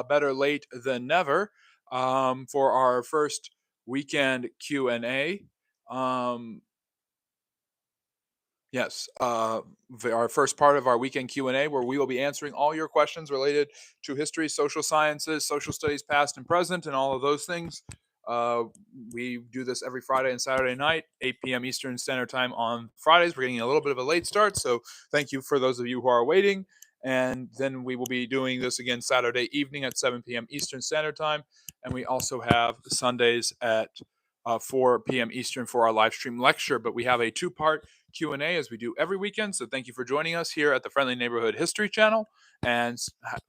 better late than never for our first weekend Q&A. Um, Yes, our first part of our weekend Q&A, where we will be answering all your questions related to history, social sciences, social studies, past and present, and all of those things. Uh, we do this every Friday and Saturday night, 8 p.m. Eastern Standard Time on Fridays. We're getting a little bit of a late start, so thank you for those of you who are waiting. And then we will be doing this again Saturday evening at 7 p.m. Eastern Standard Time. And we also have Sundays at 4 p.m. Eastern for our live stream lecture. But we have a two-part Q&A as we do every weekend. So thank you for joining us here at the Friendly Neighborhood History Channel. And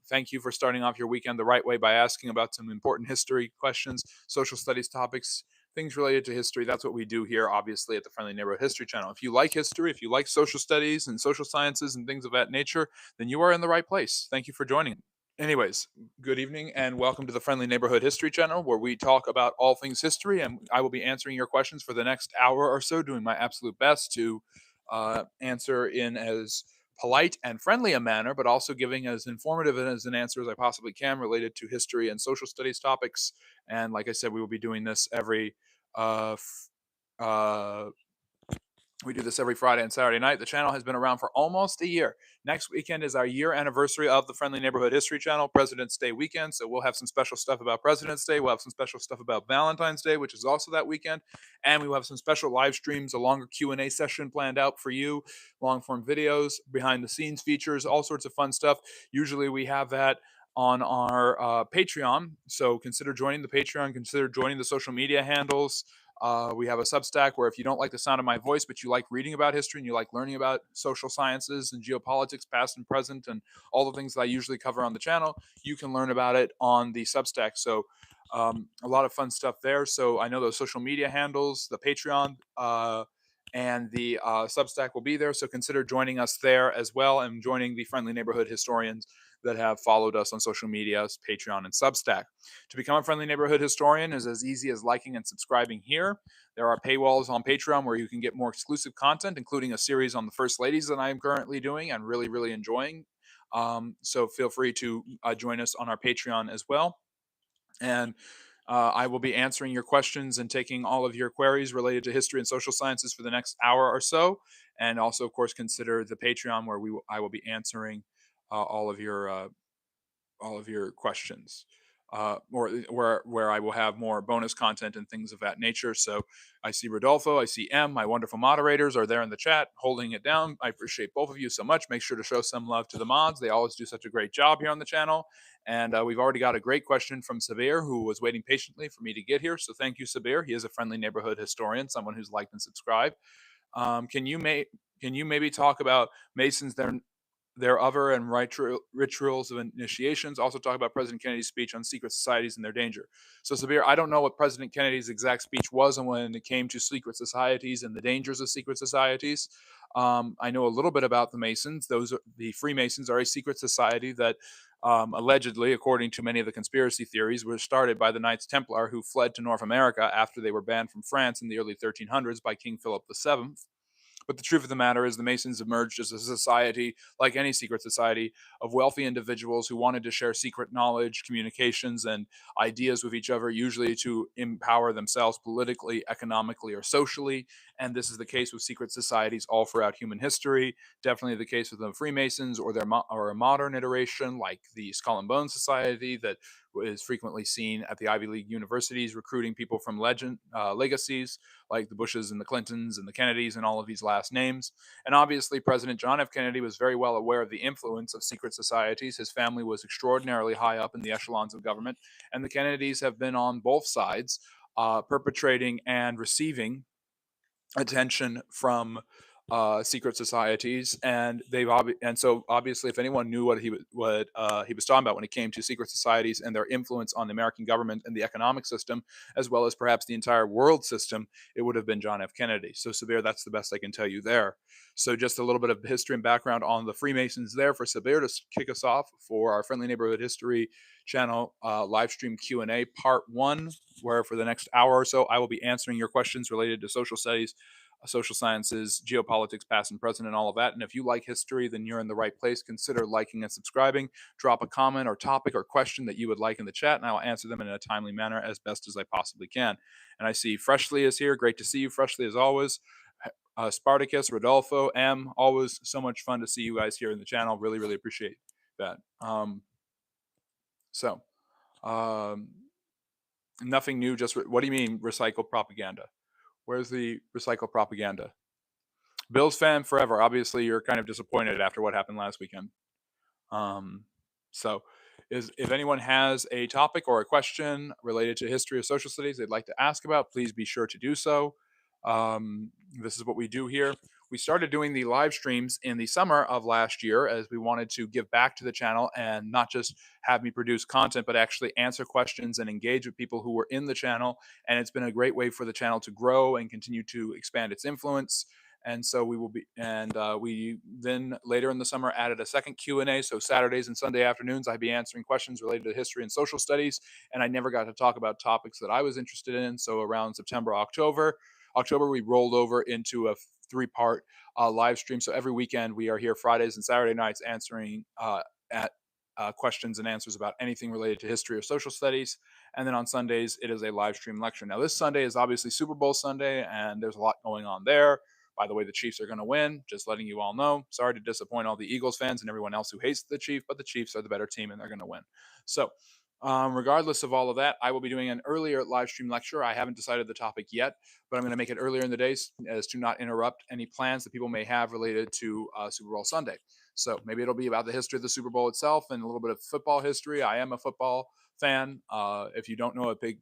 thank you for starting off your weekend the right way by asking about some important history questions, social studies topics, things related to history. That's what we do here, obviously, at the Friendly Neighborhood History Channel. If you like history, if you like social studies and social sciences and things of that nature, then you are in the right place. Thank you for joining. Anyways, good evening and welcome to the Friendly Neighborhood History Channel, where we talk about all things history. And I will be answering your questions for the next hour or so, doing my absolute best to answer in as polite and friendly a manner, but also giving as informative as an answer as I possibly can related to history and social studies topics. And like I said, we will be doing this every uh, f- uh, we do this every Friday and Saturday night. The channel has been around for almost a year. Next weekend is our year anniversary of the Friendly Neighborhood History Channel, President's Day weekend. So we'll have some special stuff about President's Day. We'll have some special stuff about Valentine's Day, which is also that weekend. And we will have some special live streams, a longer Q&A session planned out for you, long form videos, behind the scenes features, all sorts of fun stuff. Usually we have that on our Patreon. So consider joining the Patreon, consider joining the social media handles. We have a Substack where if you don't like the sound of my voice, but you like reading about history and you like learning about social sciences and geopolitics, past and present, and all the things that I usually cover on the channel, you can learn about it on the Substack. So a lot of fun stuff there. So I know those social media handles, the Patreon, and the Substack will be there. So consider joining us there as well and joining the Friendly Neighborhood Historians that have followed us on social media, Patreon, and Substack. To become a Friendly Neighborhood Historian is as easy as liking and subscribing here. There are paywalls on Patreon where you can get more exclusive content, including a series on the First Ladies that I am currently doing and really, really enjoying. So feel free to join us on our Patreon as well. And I will be answering your questions and taking all of your queries related to history and social sciences for the next hour or so. And also, of course, consider the Patreon where I will be answering all of your questions. Or where I will have more bonus content and things of that nature. So I see Rodolfo, I see M, my wonderful moderators are there in the chat holding it down. I appreciate both of you so much. Make sure to show some love to the mods. They always do such a great job here on the channel. And we've already got a great question from Sabir, who was waiting patiently for me to get here. So thank you, Sabir. He is a friendly neighborhood historian, someone who's liked and subscribed. Can you maybe talk about Masons, their other and rituals of initiations? Also talk about President Kennedy's speech on secret societies and their danger. So, Sabir, I don't know what President Kennedy's exact speech was and when it came to secret societies and the dangers of secret societies. I know a little bit about the Masons. The Freemasons are a secret society that allegedly, according to many of the conspiracy theories, was started by the Knights Templar who fled to North America after they were banned from France in the early 1300s by King Philip VII. But the truth of the matter is, the Masons emerged as a society, like any secret society, of wealthy individuals who wanted to share secret knowledge, communications, and ideas with each other, usually to empower themselves politically, economically, or socially. And this is the case with secret societies all throughout human history. Definitely the case with the Freemasons, or a modern iteration like the Skull and Bone Society that is frequently seen at the Ivy League universities, recruiting people from legacies like the Bushes and the Clintons and the Kennedys and all of these last names. And obviously, President John F. Kennedy was very well aware of the influence of secret societies. His family was extraordinarily high up in the echelons of government, and the Kennedys have been on both sides, perpetrating and receiving attention from secret societies, and so obviously, if anyone knew what he was talking about when it came to secret societies and their influence on the American government and the economic system, as well as perhaps the entire world system, it would have been John F. Kennedy. So, Sabir, that's the best I can tell you there. So, just a little bit of history and background on the Freemasons there for Sabir to kick us off for our Friendly Neighborhood History Channel live stream Q&A part 1, where for the next hour or so I will be answering your questions related to social studies, social sciences, geopolitics, past and present, and all of that. And if you like history, then you're in the right place. Consider liking and subscribing. Drop a comment or topic or question that you would like in the chat, and I will answer them in a timely manner as best as I possibly can. And I see Freshly is here. Great to see you, Freshly, as always. Spartacus, Rodolfo, M. Always so much fun to see you guys here in the channel. Really, really appreciate that. So, um, nothing new. Just what do you mean recycled propaganda? Where's the recycled propaganda? Bills fan forever. Obviously, you're kind of disappointed after what happened last weekend. Um, so, if anyone has a topic or a question related to history or social studies they'd like to ask about, please be sure to do so. This is what we do here. We started doing the live streams in the summer of last year as we wanted to give back to the channel and not just have me produce content, but actually answer questions and engage with people who were in the channel. And it's been a great way for the channel to grow and continue to expand its influence. And so we will be, and we then later in the summer added a second Q&A. So Saturdays and Sunday afternoons, I'd be answering questions related to history and social studies. And I never got to talk about topics that I was interested in. So around September, October, we rolled over into a three-part live stream. So every weekend we are here Fridays and Saturday nights answering at questions and answers about anything related to history or social studies. And then on Sundays, it is a live stream lecture. Now, this Sunday is obviously Super Bowl Sunday, and there's a lot going on there. By the way, the Chiefs are going to win, just letting you all know. Sorry to disappoint all the Eagles fans and everyone else who hates the Chiefs, but the Chiefs are the better team and they're going to win. So, regardless of all of that, I will be doing an earlier live stream lecture. I haven't decided the topic yet, but I'm going to make it earlier in the days as to not interrupt any plans that people may have related to Super Bowl Sunday. So maybe it'll be about the history of the Super Bowl itself and a little bit of football history. I am a football fan. If you don't know, a big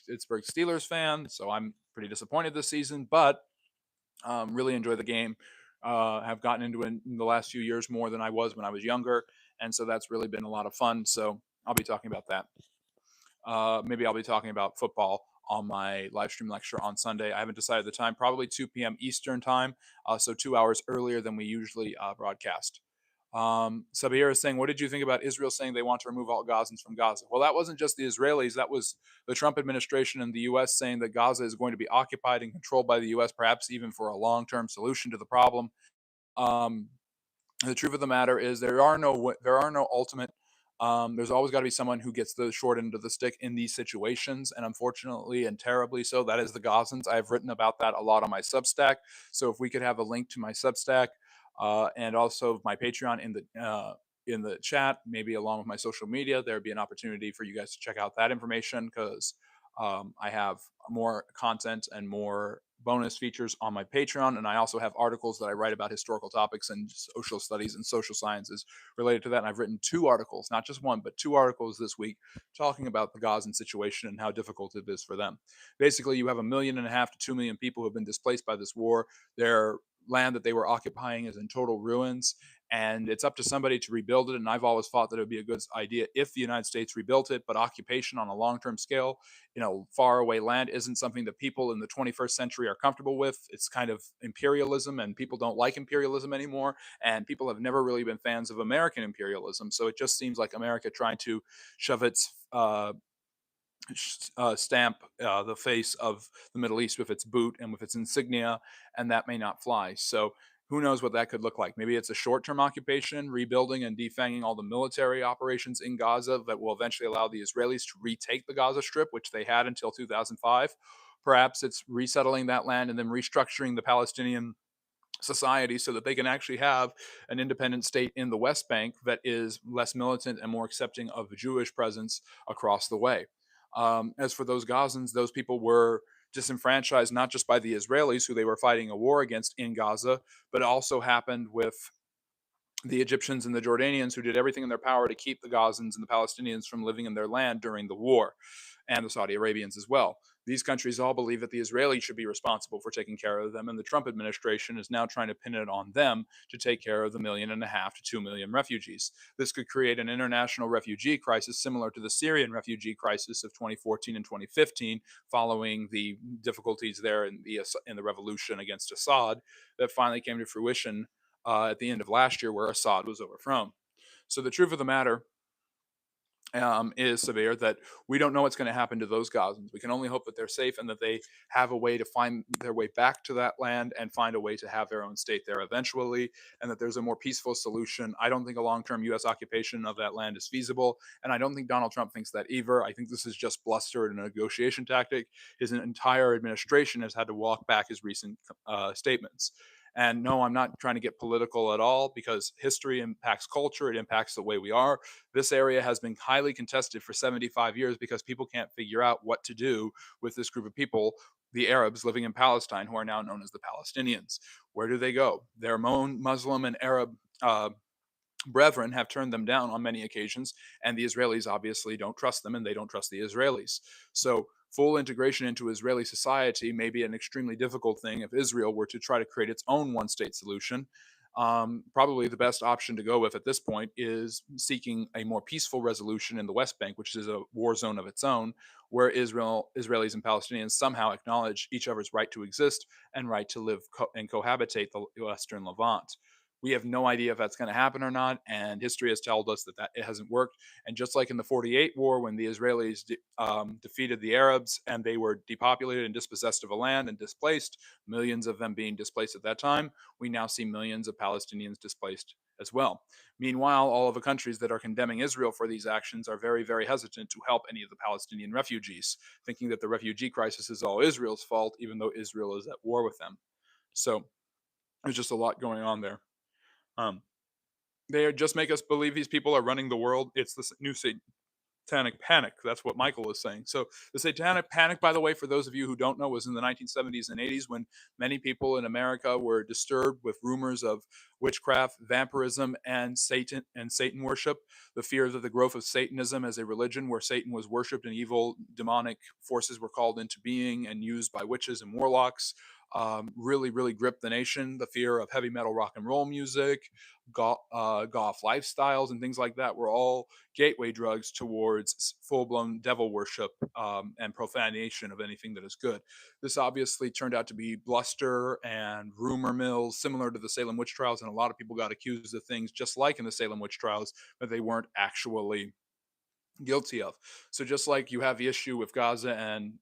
Pittsburgh Steelers fan, so I'm pretty disappointed this season, but really enjoy the game. Have gotten into it in the last few years more than I was when I was younger, and so that's really been a lot of fun. So I'll be talking about that. Maybe I'll be talking about football on my live stream lecture on Sunday. I haven't decided the time. Probably 2 p.m. Eastern time, so 2 hours earlier than we usually broadcast. Sabir is saying, what did you think about Israel saying they want to remove all Gazans from Gaza? Well, that wasn't just the Israelis. That was the Trump administration and the U.S. saying that Gaza is going to be occupied and controlled by the U.S., perhaps even for a long-term solution to the problem. Um, the truth of the matter is there are no ultimate. There's always got to be someone who gets the short end of the stick in these situations, and unfortunately and terribly so, that is the Gazans. I've written about that a lot on my Substack. So if we could have a link to my Substack and also my Patreon in the chat, maybe along with my social media, there'd be an opportunity for you guys to check out that information because I have more content and more bonus features on my Patreon. And I also have articles that I write about historical topics and social studies and social sciences related to that. And I've written 2 articles, not just one, but 2 articles this week talking about the Gazan situation and how difficult it is for them. Basically, you have 1.5 million to 2 million people who have been displaced by this war. Their land that they were occupying is in total ruins, and it's up to somebody to rebuild it. And I've always thought that it would be a good idea if the United States rebuilt it, but occupation on a long-term scale, far away land isn't something that people in the 21st century are comfortable with. It's kind of imperialism, and people don't like imperialism anymore. And people have never really been fans of American imperialism. So it just seems like America trying to shove its stamp the face of the Middle East with its boot and with its insignia, and that may not fly. So who knows what that could look like? Maybe it's a short-term occupation, rebuilding and defanging all the military operations in Gaza that will eventually allow the Israelis to retake the Gaza Strip, which they had until 2005. Perhaps it's resettling that land and then restructuring the Palestinian society so that they can actually have an independent state in the West Bank that is less militant and more accepting of the Jewish presence across the way. As for those Gazans, those people were disenfranchised not just by the Israelis, who they were fighting a war against in Gaza, but it also happened with the Egyptians and the Jordanians, who did everything in their power to keep the Gazans and the Palestinians from living in their land during the war, and the Saudi Arabians as well. These countries all believe that the Israelis should be responsible for taking care of them, and the Trump administration is now trying to pin it on them to take care of the 1.5 to 2 million refugees. This could create an international refugee crisis similar to the Syrian refugee crisis of 2014 and 2015, following the difficulties there in the revolution against Assad that finally came to fruition at the end of last year, where Assad was overthrown. So the truth of the matter is severe, that we don't know what's going to happen to those Gazans. We can only hope that they're safe and that they have a way to find their way back to that land and find a way to have their own state there eventually, and that there's a more peaceful solution. I don't think a long term U.S. occupation of that land is feasible, and I don't think Donald Trump thinks that either. I think this is just bluster and a negotiation tactic. His entire administration has had to walk back his recent statements. And no, I'm not trying to get political at all, because history impacts culture, it impacts the way we are. This area has been highly contested for 75 years because people can't figure out what to do with this group of people, the Arabs living in Palestine, who are now known as the Palestinians. Where do they go? Their own Muslim and Arab brethren have turned them down on many occasions, and the Israelis obviously don't trust them, and they don't trust the Israelis. So, full integration into Israeli society may be an extremely difficult thing if Israel were to try to create its own one state solution. Probably the best option to go with at this point is seeking a more peaceful resolution in the West Bank, which is a war zone of its own, where Israelis and Palestinians somehow acknowledge each other's right to exist and right to live and cohabitate the Western Levant. We have no idea if that's going to happen or not, and history has told us that it hasn't worked. And just like in the 48 war, when the Israelis defeated the Arabs and they were depopulated and dispossessed of a land and displaced, millions of them being displaced at that time, we now see millions of Palestinians displaced as well. Meanwhile, all of the countries that are condemning Israel for these actions are very, very hesitant to help any of the Palestinian refugees, thinking that the refugee crisis is all Israel's fault, even though Israel is at war with them. So there's just a lot going on there. Um, they just make us believe these people are running the world. It's the new satanic panic. That's what Michael is saying. So the satanic panic, by the way, for those of you who don't know, was in the 1970s and 80s, when many people in America were disturbed with rumors of witchcraft, vampirism, and Satan worship. The fears of the growth of Satanism as a religion, where Satan was worshipped and evil demonic forces were called into being and used by witches and warlocks. Really, really gripped the nation. The fear of heavy metal rock and roll music, goth lifestyles, and things like that were all gateway drugs towards full-blown devil worship and profanation of anything that is good. This obviously turned out to be bluster and rumor mills, similar to the Salem witch trials, and a lot of people got accused of things just like in the Salem witch trials, but they weren't actually guilty of. So just like you have the issue with Gaza and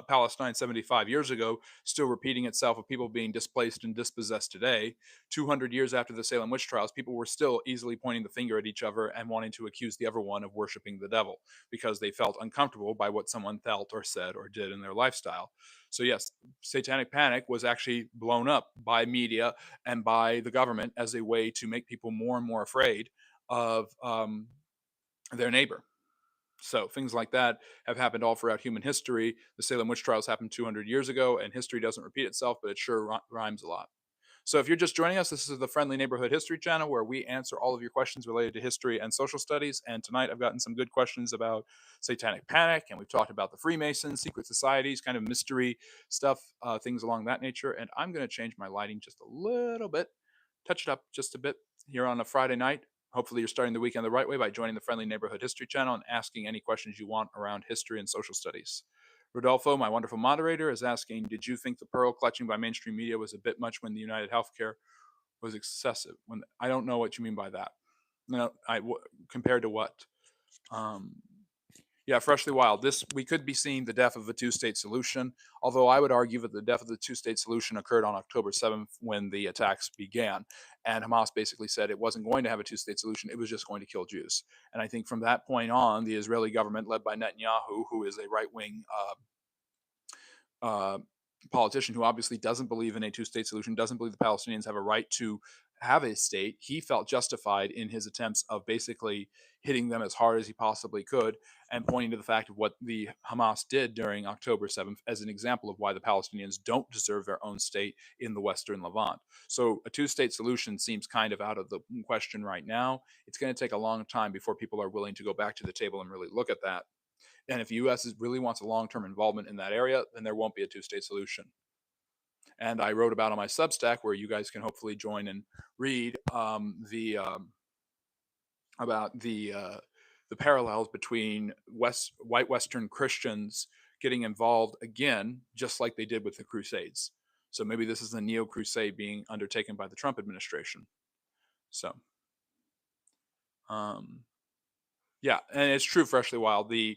Palestine 75 years ago, still repeating itself of people being displaced and dispossessed today. 200 years after the Salem witch trials, people were still easily pointing the finger at each other and wanting to accuse the other one of worshiping the devil because they felt uncomfortable by what someone felt or said or did in their lifestyle. So, yes, satanic panic was actually blown up by media and by the government as a way to make people more and more afraid of their neighbor. So things like that have happened all throughout human history. The Salem witch trials happened 200 years ago, and history doesn't repeat itself, but it sure rhymes a lot. So if you're just joining us, this is the Friendly Neighborhood History Channel, where we answer all of your questions related to history and social studies. And tonight I've gotten some good questions about satanic panic, and we've talked about the Freemasons, secret societies, kind of mystery stuff, things along that nature. And I'm going to change my lighting just a little bit, touch it up just a bit here on a Friday night. Hopefully, you're starting the weekend the right way by joining the Friendly Neighborhood History Channel and asking any questions you want around history and social studies. Rodolfo, my wonderful moderator, is asking, did you think the pearl clutching by mainstream media was a bit much when the United Healthcare was excessive? When I don't know what you mean by that. No, compared to what? Um, yeah, freshly wild. This we could be seeing the death of the two-state solution. Although I would argue that the death of the two-state solution occurred on October 7th when the attacks began, and Hamas basically said it wasn't going to have a two-state solution; it was just going to kill Jews. And I think from that point on, the Israeli government, led by Netanyahu, who is a right-wing uh, politician who obviously doesn't believe in a two-state solution, doesn't believe the Palestinians have a right to have a state, he felt justified in his attempts of basically hitting them as hard as he possibly could and pointing to the fact of what the Hamas did during October 7th as an example of why the Palestinians don't deserve their own state in the Western Levant. So a two-state solution seems kind of out of the question right now. It's going to take a long time before people are willing to go back to the table and really look at that. And if the U.S. really wants a long-term involvement in that area, then there won't be a two-state solution. And I wrote about on my Substack, where you guys can hopefully join and read about the parallels between white Western Christians getting involved again, just like they did with the Crusades. So maybe this is a neo-crusade being undertaken by the Trump administration. So, um, Yeah, and it's true, freshly wild. The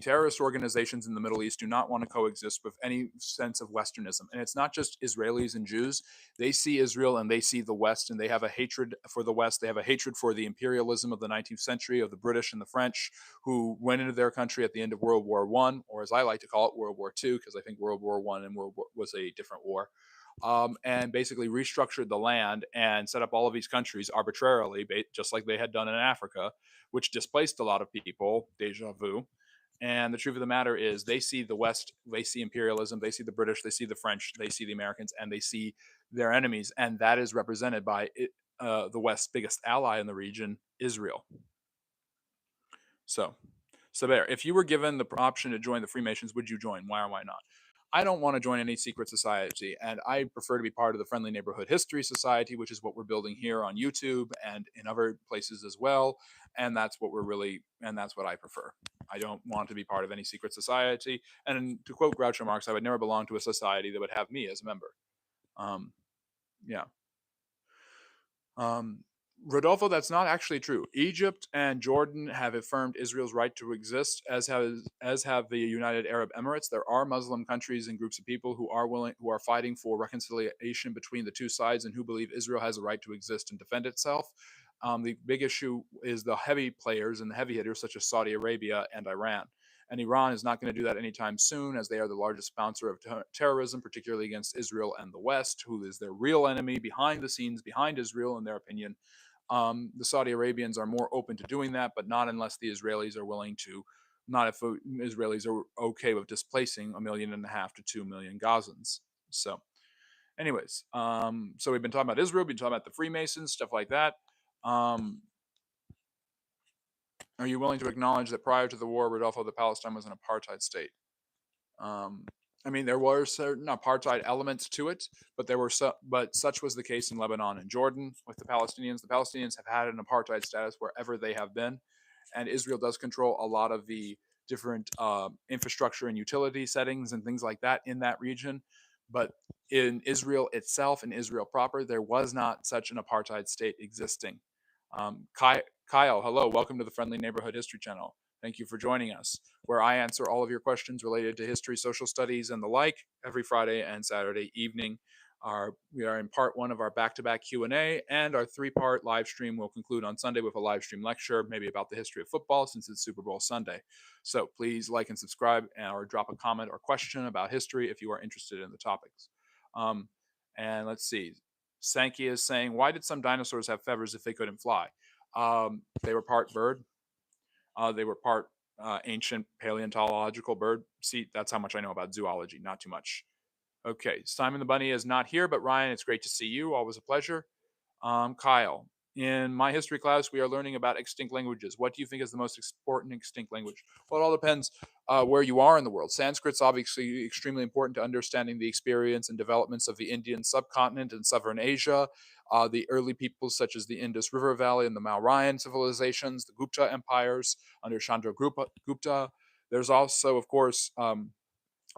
terrorist organizations in the Middle East do not want to coexist with any sense of Westernism, and it's not just Israelis and Jews. They see Israel and they see the West, and they have a hatred for the West. They have a hatred for the imperialism of the 19th century, of the British and the French, who went into their country at the end of World War One, or as I like to call it, World War Two, because I think World War One and World War was a different war. And basically restructured the land and set up all of these countries arbitrarily, just like they had done in Africa, which displaced a lot of people. Deja vu. And the truth of the matter is, they see the West, they see imperialism, they see the British, they see the French, they see the Americans, and they see their enemies. And that is represented by the West's biggest ally in the region, Israel. So, so there. If you were given the option to join the Freemasons, would you join? Why or why not? I don't want to join any secret society, and I prefer to be part of the Friendly Neighborhood History Society, which is what we're building here on YouTube and in other places as well. And that's what we're really, and that's what I prefer. I don't want to be part of any secret society. And to quote Groucho Marx, I would never belong to a society that would have me as a member. Um, yeah. Um, Rodolfo, that's not actually true. Egypt and Jordan have affirmed Israel's right to exist, as have the United Arab Emirates. There are Muslim countries and groups of people who are fighting for reconciliation between the two sides and who believe Israel has a right to exist and defend itself. The big issue is the heavy players and the heavy hitters, such as Saudi Arabia and Iran. And Iran is not going to do that anytime soon, as they are the largest sponsor of terrorism, particularly against Israel and the West, who is their real enemy behind the scenes, behind Israel, in their opinion. The Saudi Arabians are more open to doing that, but not unless the Israelis are willing to, not if Israelis are okay with displacing 1.5 to 2 million Gazans. So, anyways, so we've been talking about Israel, we've been talking about the Freemasons, stuff like that. Um, are you willing to acknowledge that prior to the war, Rodolfo, the Palestine was an apartheid state? Um, I mean, there were certain apartheid elements to it, but but such was the case in Lebanon and Jordan with the Palestinians. The Palestinians have had an apartheid status wherever they have been, and Israel does control a lot of the different infrastructure and utility settings and things like that in that region. But in Israel itself, in Israel proper, there was not such an apartheid state existing. Kyle, hello, welcome to the Friendly Neighborhood History Channel. Thank you for joining us, where I answer all of your questions related to history, social studies, and the like every Friday and Saturday evening. We are in part one of our back-to-back Q&A, and our three-part live stream will conclude on Sunday with a live stream lecture, maybe about the history of football, since it's Super Bowl Sunday. So please like and subscribe, or drop a comment or question about history if you are interested in the topics. Um, and let's see. Sankey is saying, why did some dinosaurs have feathers if they couldn't fly? They were part bird. They were part ancient paleontological bird. See, that's how much I know about zoology. Not too much. Okay, Simon the Bunny is not here, but Ryan, it's great to see you. Always a pleasure. Kyle, in my history class, we are learning about extinct languages. What do you think is the most important extinct language? Well, it all depends where you are in the world. Sanskrit's obviously extremely important to understanding the experience and developments of the Indian subcontinent and southern Asia. The early peoples such as the Indus River Valley and the Mauryan civilizations, the Gupta empires under Gupta. There's also, of course,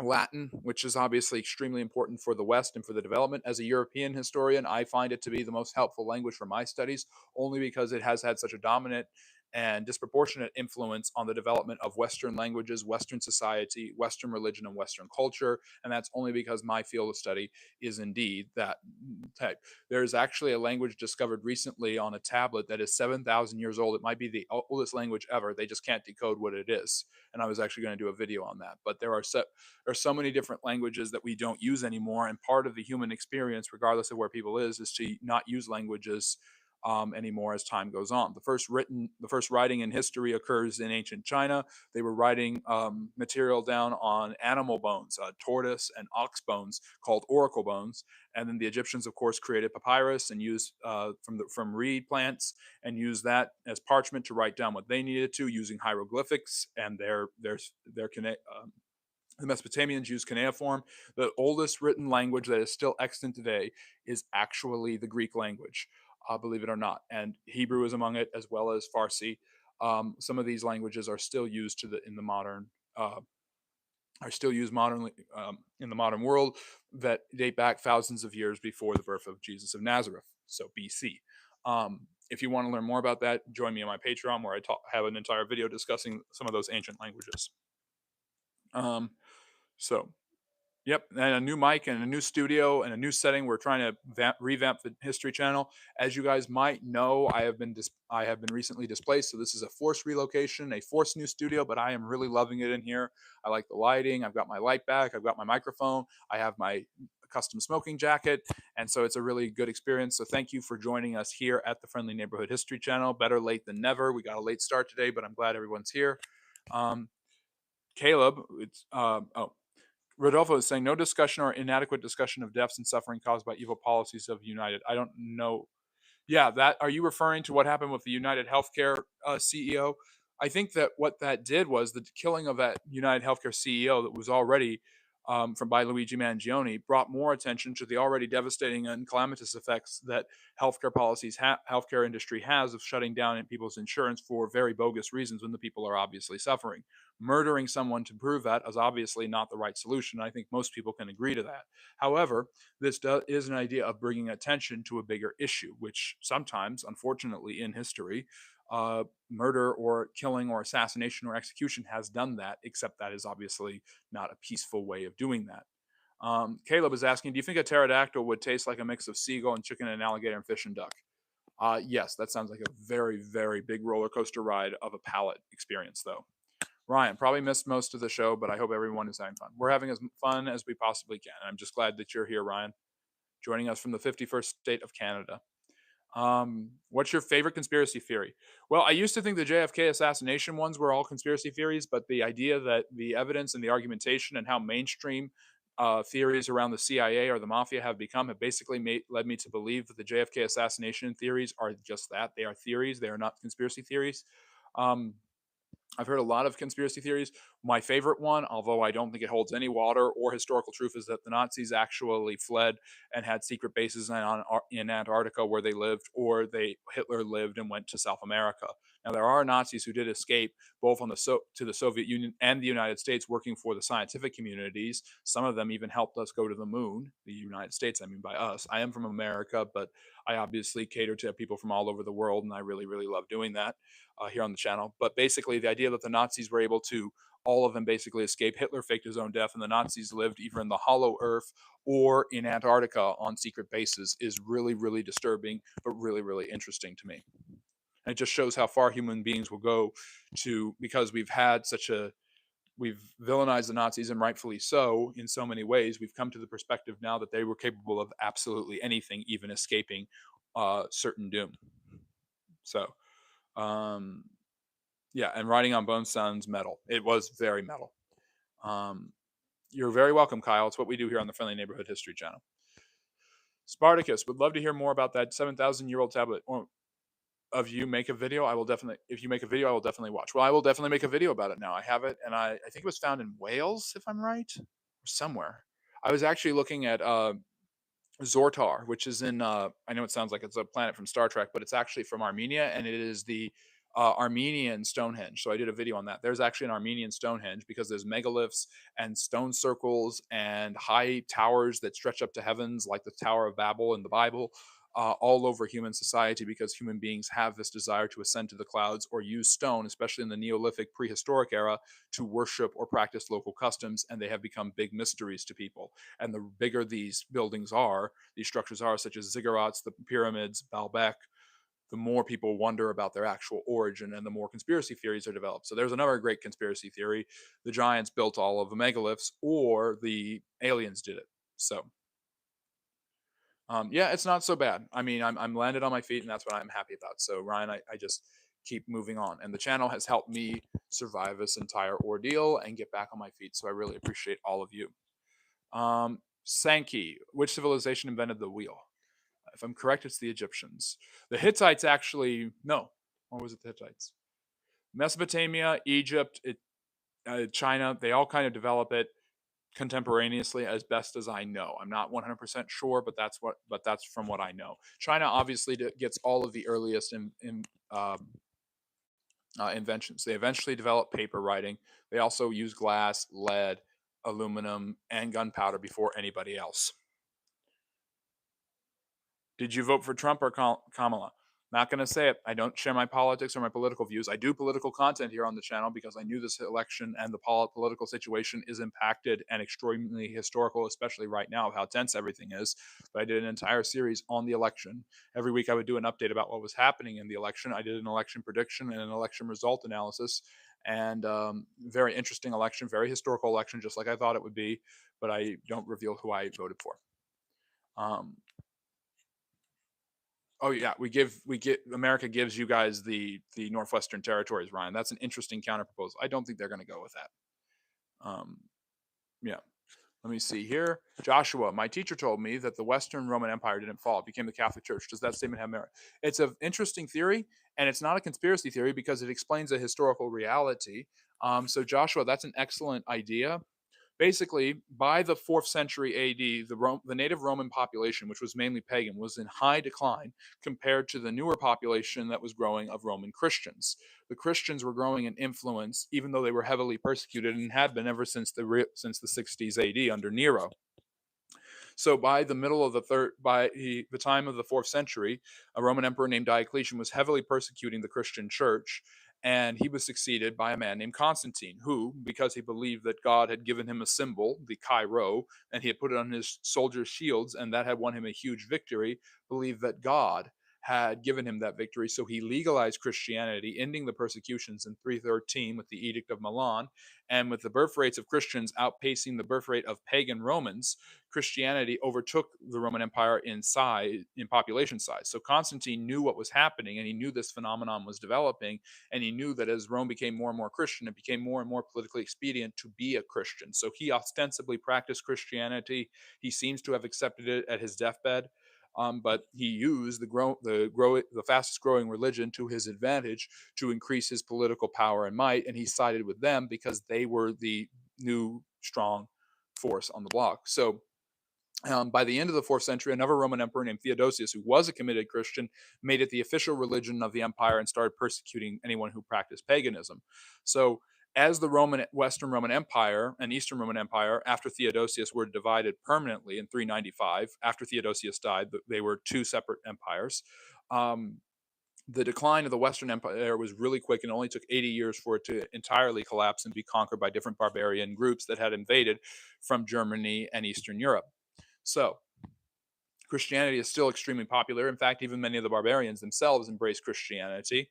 Latin, which is obviously extremely important for the West and for the development. As a European historian, I find it to be the most helpful language for my studies, only because it has had such a dominant and disproportionate influence on the development of Western languages, Western society, Western religion, and Western culture. And that's only because my field of study is indeed that type. There's actually a language discovered recently on a tablet that is 7,000 years old. It might be the oldest language ever. They just can't decode what it is. And I was actually going to do a video on that. But there are so many different languages that we don't use anymore, and part of the human experience, regardless of where people is to not use languages anymore as time goes on. The first writing in history occurs in ancient China. They were writing material down on animal bones, tortoise and ox bones, called oracle bones. And then the Egyptians, of course, created papyrus and used from reed plants, and used that as parchment to write down what they needed to, using hieroglyphics and the Mesopotamians used cuneiform. The oldest written language that is still extant today is actually the Greek language, believe it or not. And Hebrew is among it, as well as Farsi. Some of these languages are still used in the modern are still used modernly in the modern world, that date back thousands of years before the birth of Jesus of Nazareth, so BC. If you want to learn more about that, join me on my Patreon where I have an entire video discussing some of those ancient languages. Um, so Yep, and a new mic and a new studio and a new setting. We're trying to revamp the History Channel. As you guys might know, I have been recently displaced, so this is a forced relocation, a forced new studio. But I am really loving it in here. I like the lighting. I've got my light back. I've got my microphone. I have my custom smoking jacket, and so it's a really good experience. So thank you for joining us here at the Friendly Neighborhood History Channel. Better late than never. We got a late start today, but I'm glad everyone's here. Um, Caleb, Rodolfo is saying no discussion or inadequate discussion of deaths and suffering caused by evil policies of United. I don't know. Yeah, that are you referring to what happened with the United Healthcare CEO? I think that what that did was the killing of that United Healthcare CEO that was already from by Luigi Mangione brought more attention to the already devastating and calamitous effects that healthcare industry has of shutting down people's insurance for very bogus reasons when the people are obviously suffering. Murdering someone to prove that is obviously not the right solution. I think most people can agree to that. However, is an idea of bringing attention to a bigger issue, which sometimes, unfortunately, in history, murder or killing or assassination or execution has done that, except that is obviously not a peaceful way of doing that. Caleb is asking, do you think a pterodactyl would taste like a mix of seagull and chicken and alligator and fish and duck? Yes, that sounds like a very, very big roller coaster ride of a palate experience, though. Ryan, probably missed most of the show, but I hope everyone is having fun. We're having as fun as we possibly can. I'm just glad that you're here, Ryan, joining us from the 51st state of Canada. What's your favorite conspiracy theory? Well, I used to think the JFK assassination ones were all conspiracy theories, but the idea that the evidence and the argumentation and how mainstream theories around the CIA or the mafia have become have basically led me to believe that the JFK assassination theories are just that. They are theories. They are not conspiracy theories. Um, I've heard a lot of conspiracy theories. My favorite one, although I don't think it holds any water or historical truth, is that the Nazis actually fled and had secret bases in Antarctica where they lived, or Hitler lived and went to South America. Now there are Nazis who did escape, both to the Soviet Union and the United States, working for the scientific communities. Some of them even helped us go to the moon. The United States, I mean by us. I am from America, but I obviously cater to people from all over the world, and I really, really love doing that here on the channel. But basically, the idea that the Nazis were able to, all of them basically escape. Hitler faked his own death, and the Nazis lived either in the hollow earth or in Antarctica on secret bases is really, really disturbing, but really, really interesting to me. And it just shows how far human beings will go because we've villainized the Nazis, and rightfully so, in so many ways. We've come to the perspective now that they were capable of absolutely anything, even escaping certain doom. So, um, yeah, and Riding on Bone sounds metal. It was very metal. You're very welcome, Kyle. It's what we do here on the Friendly Neighborhood History Channel. Spartacus would love to hear more about that 7,000-year-old tablet of you. Make a video. If you make a video, I will definitely watch. Well, I will definitely make a video about it now. I have it, and I think it was found in Wales, if I'm right, or somewhere. I was actually looking at Zortar, which is in, I know it sounds like it's a planet from Star Trek, but it's actually from Armenia, and it is the Armenian Stonehenge. So I did a video on that. There's actually an Armenian Stonehenge because there's megaliths and stone circles and high towers that stretch up to heavens, like the Tower of Babel in the Bible. All over human society, because human beings have this desire to ascend to the clouds or use stone, especially in the Neolithic prehistoric era, to worship or practice local customs, and they have become big mysteries to people. And the bigger these buildings are, these structures are, such as ziggurats, the pyramids, Baalbek, the more people wonder about their actual origin and the more conspiracy theories are developed. So there's another great conspiracy theory. The giants built all of the megaliths, or the aliens did it. So yeah, it's not so bad. I mean, I'm landed on my feet, and that's what I'm happy about. So Ryan, I just keep moving on, and the channel has helped me survive this entire ordeal and get back on my feet. So I really appreciate all of you. Sankey, which civilization invented the wheel? If I'm correct, it's the Egyptians. The Hittites actually, no, or was it the Hittites? Mesopotamia, Egypt, China, they all kind of develop it contemporaneously, as best as I know. I'm not 100% sure, but that's from what I know. China obviously gets all of the earliest inventions. They eventually develop paper writing. They also use glass, lead, aluminum, and gunpowder before anybody else. Did you vote for Trump or Kamala? Not going to say it. I don't share my politics or my political views. I do political content here on the channel because I knew this election and the political situation is impacted and extremely historical, especially right now, of how tense everything is. But I did an entire series on the election. Every week I would do an update about what was happening in the election. I did an election prediction and an election result analysis. And very interesting election, very historical election, just like I thought it would be. But I don't reveal who I voted for. Um, Oh yeah, we get America gives you guys the Northwestern Territories, Ryan. That's an interesting counter proposal. I don't think they're going to go with that. Um, yeah. Let me see here. Joshua, my teacher told me that the Western Roman Empire didn't fall; it became the Catholic Church. Does that statement have merit? It's an interesting theory, and it's not a conspiracy theory because it explains a historical reality. So Joshua, that's an excellent idea. Basically, by the 4th century AD, the native Roman population, which was mainly pagan, was in high decline compared to the newer population that was growing of Roman Christians. The Christians were growing in influence, even though they were heavily persecuted and had been ever since the 60s AD under Nero. So by the middle of the time of the 4th century, a Roman emperor named Diocletian was heavily persecuting the Christian church, and he was succeeded by a man named Constantine, who, because he believed that God had given him a symbol, the Chi-Rho, and he had put it on his soldiers' shields, and that had won him a huge victory, believed that God had given him that victory. So he legalized Christianity, ending the persecutions in 313 with the Edict of Milan, and with the birth rates of Christians outpacing the birth rate of pagan Romans, Christianity overtook the Roman Empire in size, in population size. So Constantine knew what was happening, and he knew this phenomenon was developing, and he knew that as Rome became more and more Christian, it became more and more politically expedient to be a Christian. So he ostensibly practiced Christianity. He seems to have accepted it at his deathbed. But he used the fastest growing religion to his advantage to increase his political power and might, and he sided with them because they were the new strong force on the block. So by the end of the 4th century, another Roman emperor named Theodosius, who was a committed Christian, made it the official religion of the empire and started persecuting anyone who practiced paganism. So, as the Western Roman Empire and Eastern Roman Empire, after Theodosius, were divided permanently in 395, after Theodosius died, they were two separate empires. Um, the decline of the Western Empire was really quick and only took 80 years for it to entirely collapse and be conquered by different barbarian groups that had invaded from Germany and Eastern Europe. So, Christianity is still extremely popular. In fact, even many of the barbarians themselves embrace Christianity.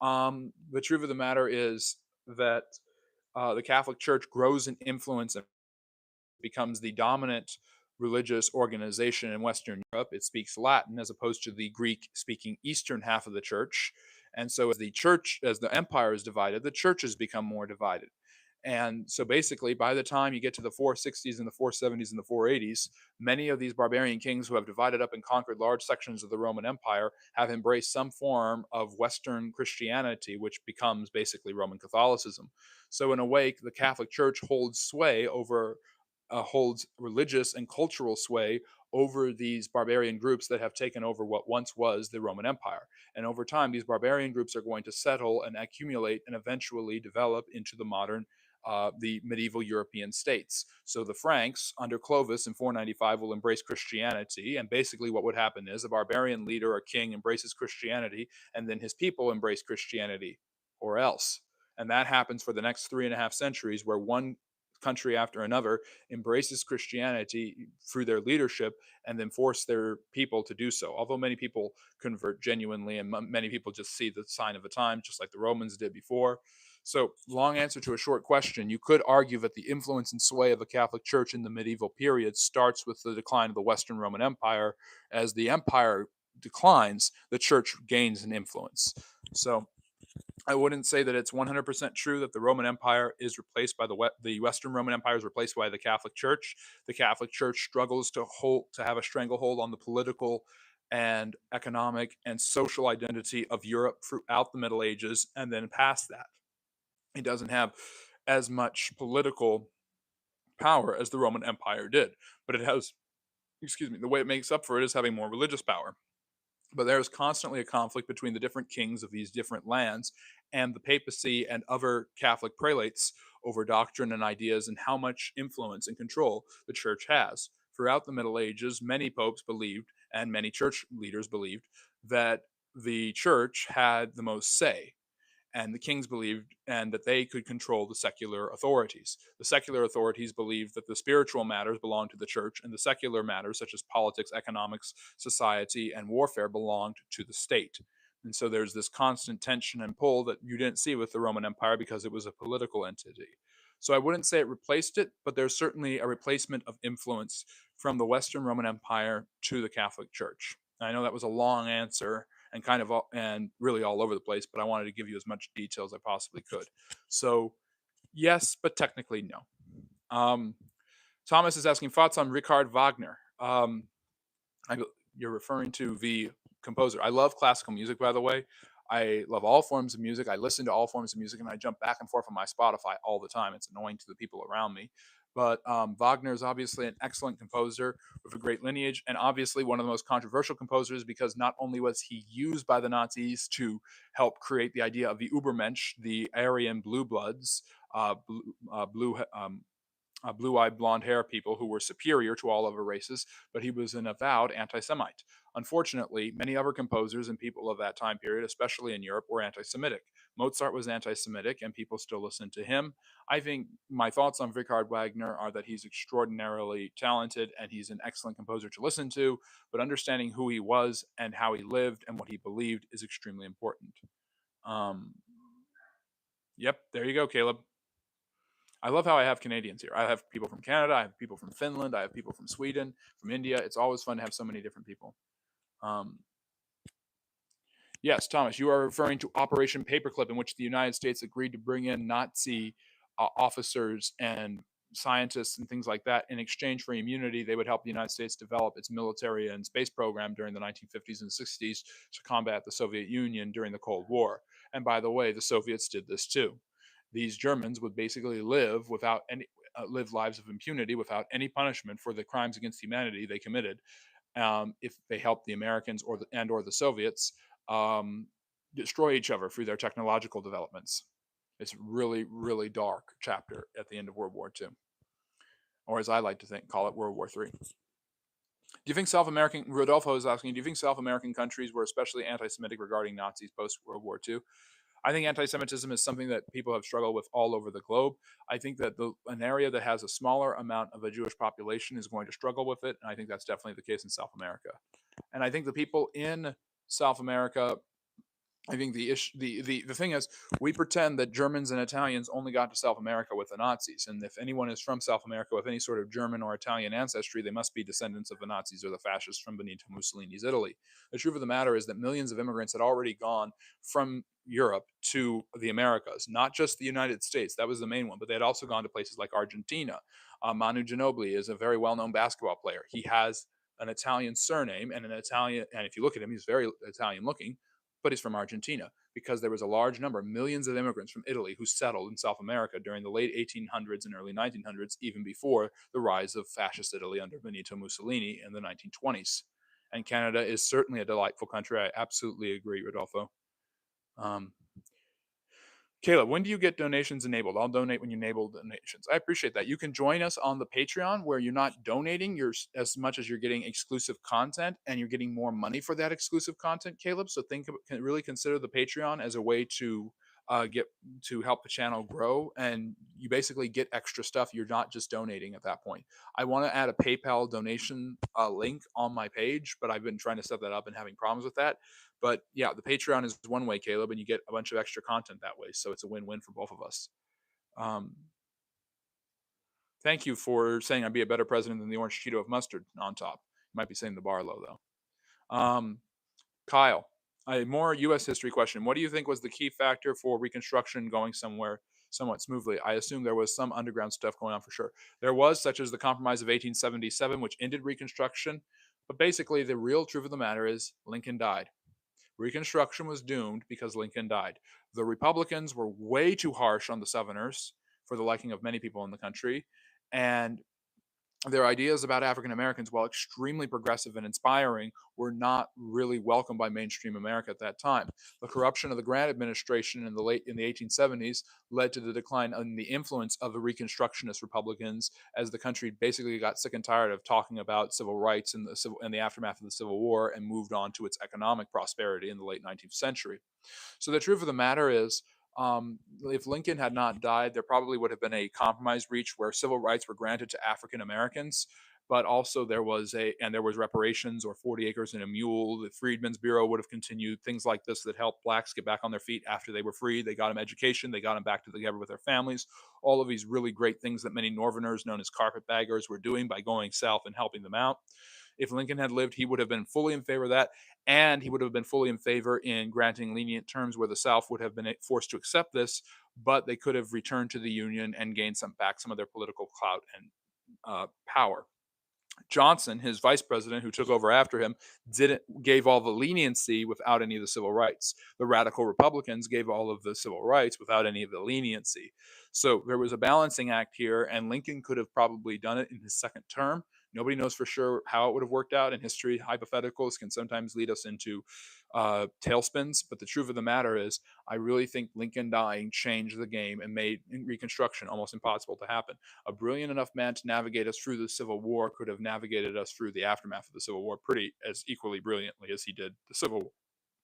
The truth of the matter is that the Catholic Church grows in influence and becomes the dominant religious organization in Western Europe. It speaks Latin as opposed to the Greek speaking Eastern half of the church. And so as the empire is divided, the churches become more divided. And so basically, by the time you get to the 460s and the 470s and the 480s, many of these barbarian kings who have divided up and conquered large sections of the Roman Empire have embraced some form of Western Christianity, which becomes basically Roman Catholicism. So, in a way, the Catholic Church holds religious and cultural sway over these barbarian groups that have taken over what once was the Roman Empire. And over time, these barbarian groups are going to settle and accumulate and eventually develop into the medieval European states. So the Franks under Clovis in 495 will embrace Christianity. And basically, what would happen is a barbarian leader or king embraces Christianity, and then his people embrace Christianity, or else. And that happens for the next 3.5 centuries, where one country after another embraces Christianity through their leadership and then force their people to do so. Although many people convert genuinely and many people just see the sign of the time, just like the Romans did before. So, long answer to a short question, you could argue that the influence and sway of the Catholic Church in the medieval period starts with the decline of the Western Roman Empire. As the empire declines, the church gains an influence. So, I wouldn't say that it's 100% true that the Roman Empire is replaced by the Western Roman Empire is replaced by the Catholic Church. The Catholic Church struggles to have a stranglehold on the political and economic and social identity of Europe throughout the Middle Ages and then past that. It doesn't have as much political power as the Roman Empire did, but it has, excuse me, the way it makes up for it is having more religious power. But there is constantly a conflict between the different kings of these different lands and the papacy and other Catholic prelates over doctrine and ideas and how much influence and control the church has. Throughout the Middle Ages, many popes believed and many church leaders believed that the church had the most say, and the kings believed and that they could control the secular authorities. The secular authorities believed that the spiritual matters belonged to the church, and the secular matters such as politics, economics, society, and warfare belonged to the state. And so there's this constant tension and pull that you didn't see with the Roman Empire because it was a political entity. So I wouldn't say it replaced it, but there's certainly a replacement of influence from the Western Roman Empire to the Catholic Church. I know that was a long answer and kind of and really all over the place, but I wanted to give you as much detail as I possibly could. So yes, but technically no. Um, Thomas is asking thoughts on Richard Wagner. I, you're referring to the composer. I love classical music, by the way. I love all forms of music. I listen to all forms of music, and I jump back and forth on my Spotify all the time. It's annoying to the people around me. But Wagner is obviously an excellent composer with a great lineage, and obviously one of the most controversial composers because not only was he used by the Nazis to help create the idea of the Übermensch, the Aryan blue bloods, blue-eyed blonde hair people who were superior to all other races, but he was an avowed anti-Semite. Unfortunately, many other composers and people of that time period, especially in Europe, were anti-Semitic. Mozart was anti-Semitic, and people still listen to him. I think my thoughts on Richard Wagner are that he's extraordinarily talented and he's an excellent composer to listen to, but understanding who he was and how he lived and what he believed is extremely important. Um, yep, there you go, Caleb. I love how I have Canadians here. I have people from Canada, I have people from Finland, I have people from Sweden, from India. It's always fun to have so many different people. Um, yes, Thomas, you are referring to Operation Paperclip, in which the United States agreed to bring in Nazi officers and scientists and things like that. In exchange for immunity, they would help the United States develop its military and space program during the 1950s and 60s to combat the Soviet Union during the Cold War. And by the way, the Soviets did this too. These Germans would basically live lives of impunity without any punishment for the crimes against humanity they committed if they helped the Americans or the Soviets um, destroy each other through their technological developments. It's really, really dark chapter at the end of World War II, or as I like to call it, World War III. Do you think South American, Rodolfo is asking, do you think South American countries were especially anti-Semitic regarding Nazis post-World War II? I think anti-Semitism is something that people have struggled with all over the globe. I think that an area that has a smaller amount of a Jewish population is going to struggle with it, and I think that's definitely the case in South America. And I think the people in South America, I think the thing is, we pretend that Germans and Italians only got to South America with the Nazis, and if anyone is from South America with any sort of German or Italian ancestry, they must be descendants of the Nazis or the fascists from Benito Mussolini's Italy. The truth of the matter is that millions of immigrants had already gone from Europe to the Americas, not just the United States. That was the main one, but they had also gone to places like Argentina. Manu Ginobili is a very well-known basketball player. He has an Italian surname and and if you look at him, he's very Italian looking, but he's from Argentina because there was a large number, millions of immigrants from Italy who settled in South America during the late 1800s and early 1900s, even before the rise of fascist Italy under Benito Mussolini in the 1920s. And Canada is certainly a delightful country. I absolutely agree, Rodolfo. Um, Caleb, when do you get donations enabled? I'll donate when you enable donations. I appreciate that. You can join us on the Patreon where you're not donating as much as you're getting exclusive content and you're getting more money for that exclusive content, Caleb. So really consider the Patreon as a way to get to help the channel grow, and you basically get extra stuff. You're not just donating at that point. I want to add a PayPal donation link on my page, but I've been trying to set that up and having problems with that. But yeah, the Patreon is one way, Caleb, and you get a bunch of extra content that way. So it's a win-win for both of us. Um, thank you for saying I'd be a better president than the orange Cheeto of mustard on top. You might be saying the bar low though. Kyle, a more U.S. history question. What do you think was the key factor for Reconstruction going somewhat smoothly? I assume there was some underground stuff going on for sure. There was, such as the Compromise of 1877, which ended Reconstruction. But basically, the real truth of the matter is Lincoln died. Reconstruction was doomed because Lincoln died. The Republicans were way too harsh on the Southerners for the liking of many people in the country. And their ideas about African Americans, while extremely progressive and inspiring, were not really welcomed by mainstream America at that time. The corruption of the Grant administration in the 1870s led to the decline in the influence of the Reconstructionist Republicans, as the country basically got sick and tired of talking about civil rights in the aftermath of the Civil War, and moved on to its economic prosperity in the late 19th century. So the truth of the matter is, if Lincoln had not died, there probably would have been a compromise reached where civil rights were granted to African Americans, but also there was reparations or 40 acres and a mule. The Freedmen's Bureau would have continued, things like this that helped blacks get back on their feet after they were free. They got them education, they got them back together with their families. All of these really great things that many Northerners, known as carpetbaggers, were doing by going south and helping them out. If Lincoln had lived, he would have been fully in favor of that, and he would have been fully in favor in granting lenient terms where the South would have been forced to accept this, but they could have returned to the Union and gained some of their political clout and power. Johnson, his vice president, who took over after him, didn't gave all the leniency without any of the civil rights. The radical Republicans gave all of the civil rights without any of the leniency. So there was a balancing act here, and Lincoln could have probably done it in his second term. Nobody knows for sure how it would have worked out. In history, hypotheticals can sometimes lead us into tailspins. But the truth of the matter is, I really think Lincoln dying changed the game and made Reconstruction almost impossible to happen. A brilliant enough man to navigate us through the Civil War could have navigated us through the aftermath of the Civil War pretty as equally brilliantly as he did the Civil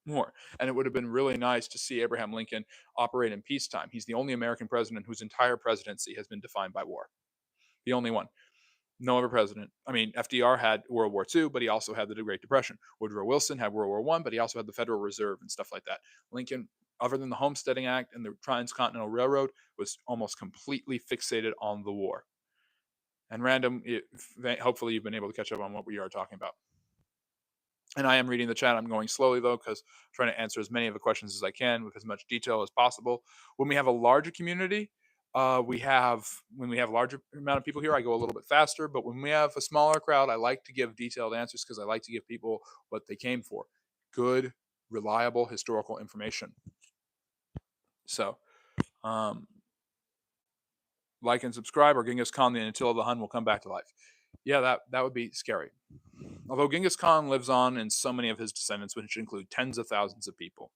War. And it would have been really nice to see Abraham Lincoln operate in peacetime. He's the only American president whose entire presidency has been defined by war. The only one. No other president. I mean, FDR had World War II, but he also had the Great Depression. Woodrow Wilson had World War I, but he also had the Federal Reserve and stuff like that. Lincoln, other than the Homesteading Act and the Transcontinental Railroad, was almost completely fixated on the war. And random, hopefully you've been able to catch up on what we are talking about. And I am reading the chat. I'm going slowly though, because I'm trying to answer as many of the questions as I can with as much detail as possible. When we have a larger community, when we have a larger amount of people here, I go a little bit faster. But when we have a smaller crowd, I like to give detailed answers because I like to give people what they came for: good, reliable historical information. So, um, like and subscribe, or Genghis Khan, the Attila the Hun, will come back to life. Yeah, that would be scary. Although Genghis Khan lives on in so many of his descendants, which include tens of thousands of people.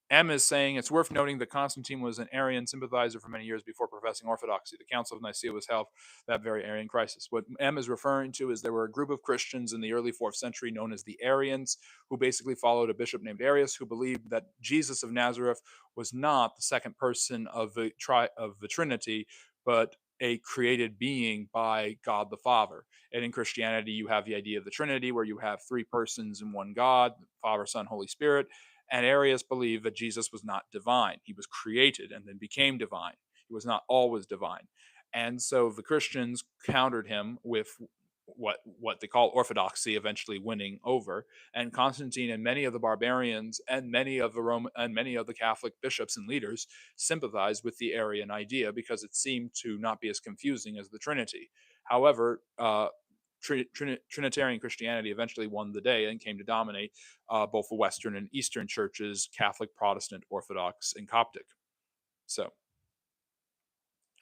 M is saying it's worth noting that Constantine was an Arian sympathizer for many years before professing orthodoxy. The Council of Nicaea was held that very Arian crisis. What M is referring to is there were a group of Christians in the early 4th century known as the Arians, who basically followed a bishop named Arius, who believed that Jesus of Nazareth was not the second person of the Trinity, but a created being by God the Father. And in Christianity, you have the idea of the Trinity, where you have three persons in one God, Father, Son, Holy Spirit. And Arius believed that Jesus was not divine. He was created and then became divine. He was not always divine. And so the Christians countered him with what they call orthodoxy, eventually winning over. And Constantine and many of the barbarians and many of the Catholic bishops and leaders sympathized with the Arian idea because it seemed to not be as confusing as the Trinity. However, Trinitarian Christianity eventually won the day and came to dominate both the Western and Eastern churches: Catholic, Protestant, Orthodox, and Coptic. So,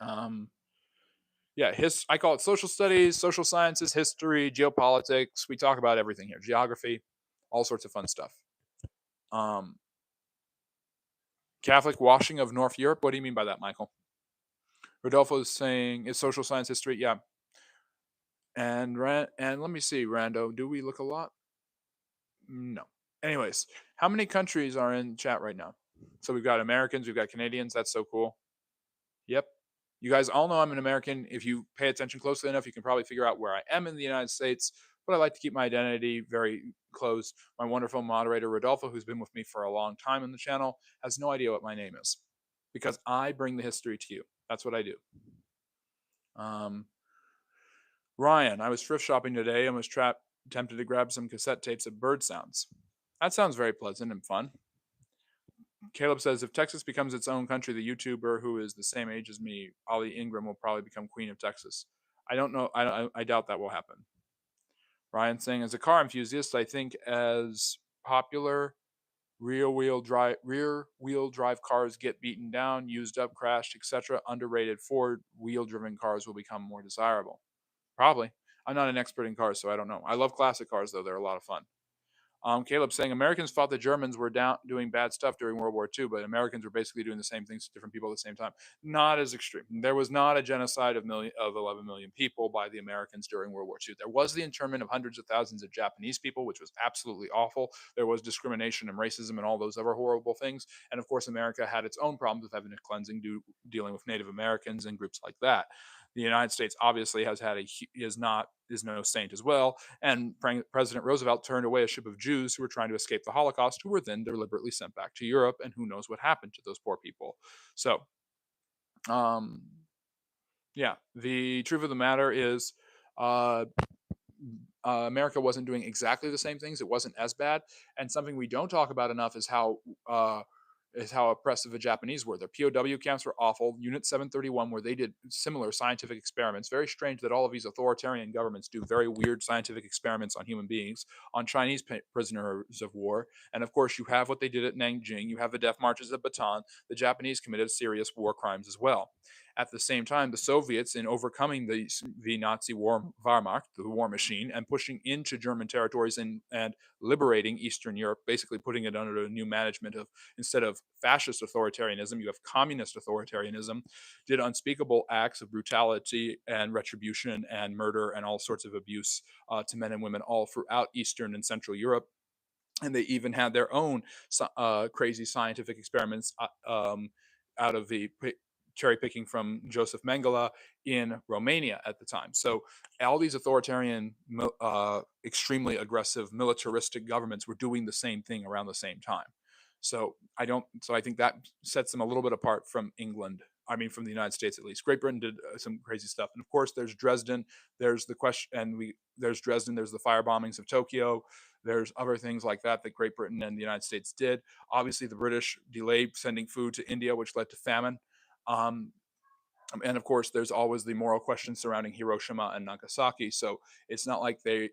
um, yeah, I call it social studies, social sciences, history, geopolitics. We talk about everything here: geography, all sorts of fun stuff. Catholic washing of North Europe. What do you mean by that, Michael? Rodolfo is saying is social science history. Yeah. And let me see, Rando. Do we look a lot? No. Anyways, how many countries are in chat right now? So we've got Americans, we've got Canadians. That's so cool. Yep. You guys all know I'm an American. If you pay attention closely enough, you can probably figure out where I am in the United States. But I like to keep my identity very close. My wonderful moderator, Rodolfo, who's been with me for a long time on the channel, has no idea what my name is because I bring the history to you. That's what I do. Ryan, I was thrift shopping today and was tempted to grab some cassette tapes of bird sounds. That sounds very pleasant and fun. Caleb says, if Texas becomes its own country, the YouTuber who is the same age as me, Ollie Ingram, will probably become queen of Texas. I don't know. I doubt that will happen. Ryan saying, as a car enthusiast, I think as popular rear wheel drive cars get beaten down, used up, crashed, etc., underrated Ford wheel driven cars will become more desirable. Probably. I'm not an expert in cars, so I don't know. I love classic cars, though. They're a lot of fun. Caleb saying Americans thought the Germans were down doing bad stuff during World War II, but Americans were basically doing the same things to different people at the same time. Not as extreme. There was not a genocide of 11 million people by the Americans during World War II. There was the internment of hundreds of thousands of Japanese people, which was absolutely awful. There was discrimination and racism and all those other horrible things. And of course, America had its own problems with ethnic cleansing, dealing with Native Americans and groups like that. The United States obviously has had a is no saint as well, and President Roosevelt turned away a ship of Jews who were trying to escape the Holocaust, who were then deliberately sent back to Europe, and who knows what happened to those poor people. So, um, yeah, the truth of the matter is, uh, America wasn't doing exactly the same things. It wasn't as bad, and something we don't talk about enough uh, is how oppressive the Japanese were. Their POW camps were awful. Unit 731, where they did similar scientific experiments. Very strange that all of these authoritarian governments do very weird scientific experiments on human beings, on Chinese prisoners of war. And of course, you have what they did at Nanjing. You have the death marches at Bataan. The Japanese committed serious war crimes as well. At the same time, the Soviets, in overcoming the Nazi war Wehrmacht, the war machine, and pushing into German territories and liberating Eastern Europe, basically putting it under a new management of, instead of fascist authoritarianism, you have communist authoritarianism, did unspeakable acts of brutality and retribution and murder and all sorts of abuse to men and women all throughout Eastern and Central Europe. And they even had their own crazy scientific experiments out of the cherry picking from Joseph Mengele in Romania at the time. So all these authoritarian, extremely aggressive, militaristic governments were doing the same thing around the same time. So I don't. So I think that sets them a little bit apart from England. I mean, from the United States at least. Great Britain did some crazy stuff, and of course, there's Dresden. There's the question, and we there's Dresden. There's the fire bombings of Tokyo. There's other things like that that Great Britain and the United States did. Obviously, the British delayed sending food to India, which led to famine. Um, and of course, there's always the moral questions surrounding Hiroshima and Nagasaki. So it's not like the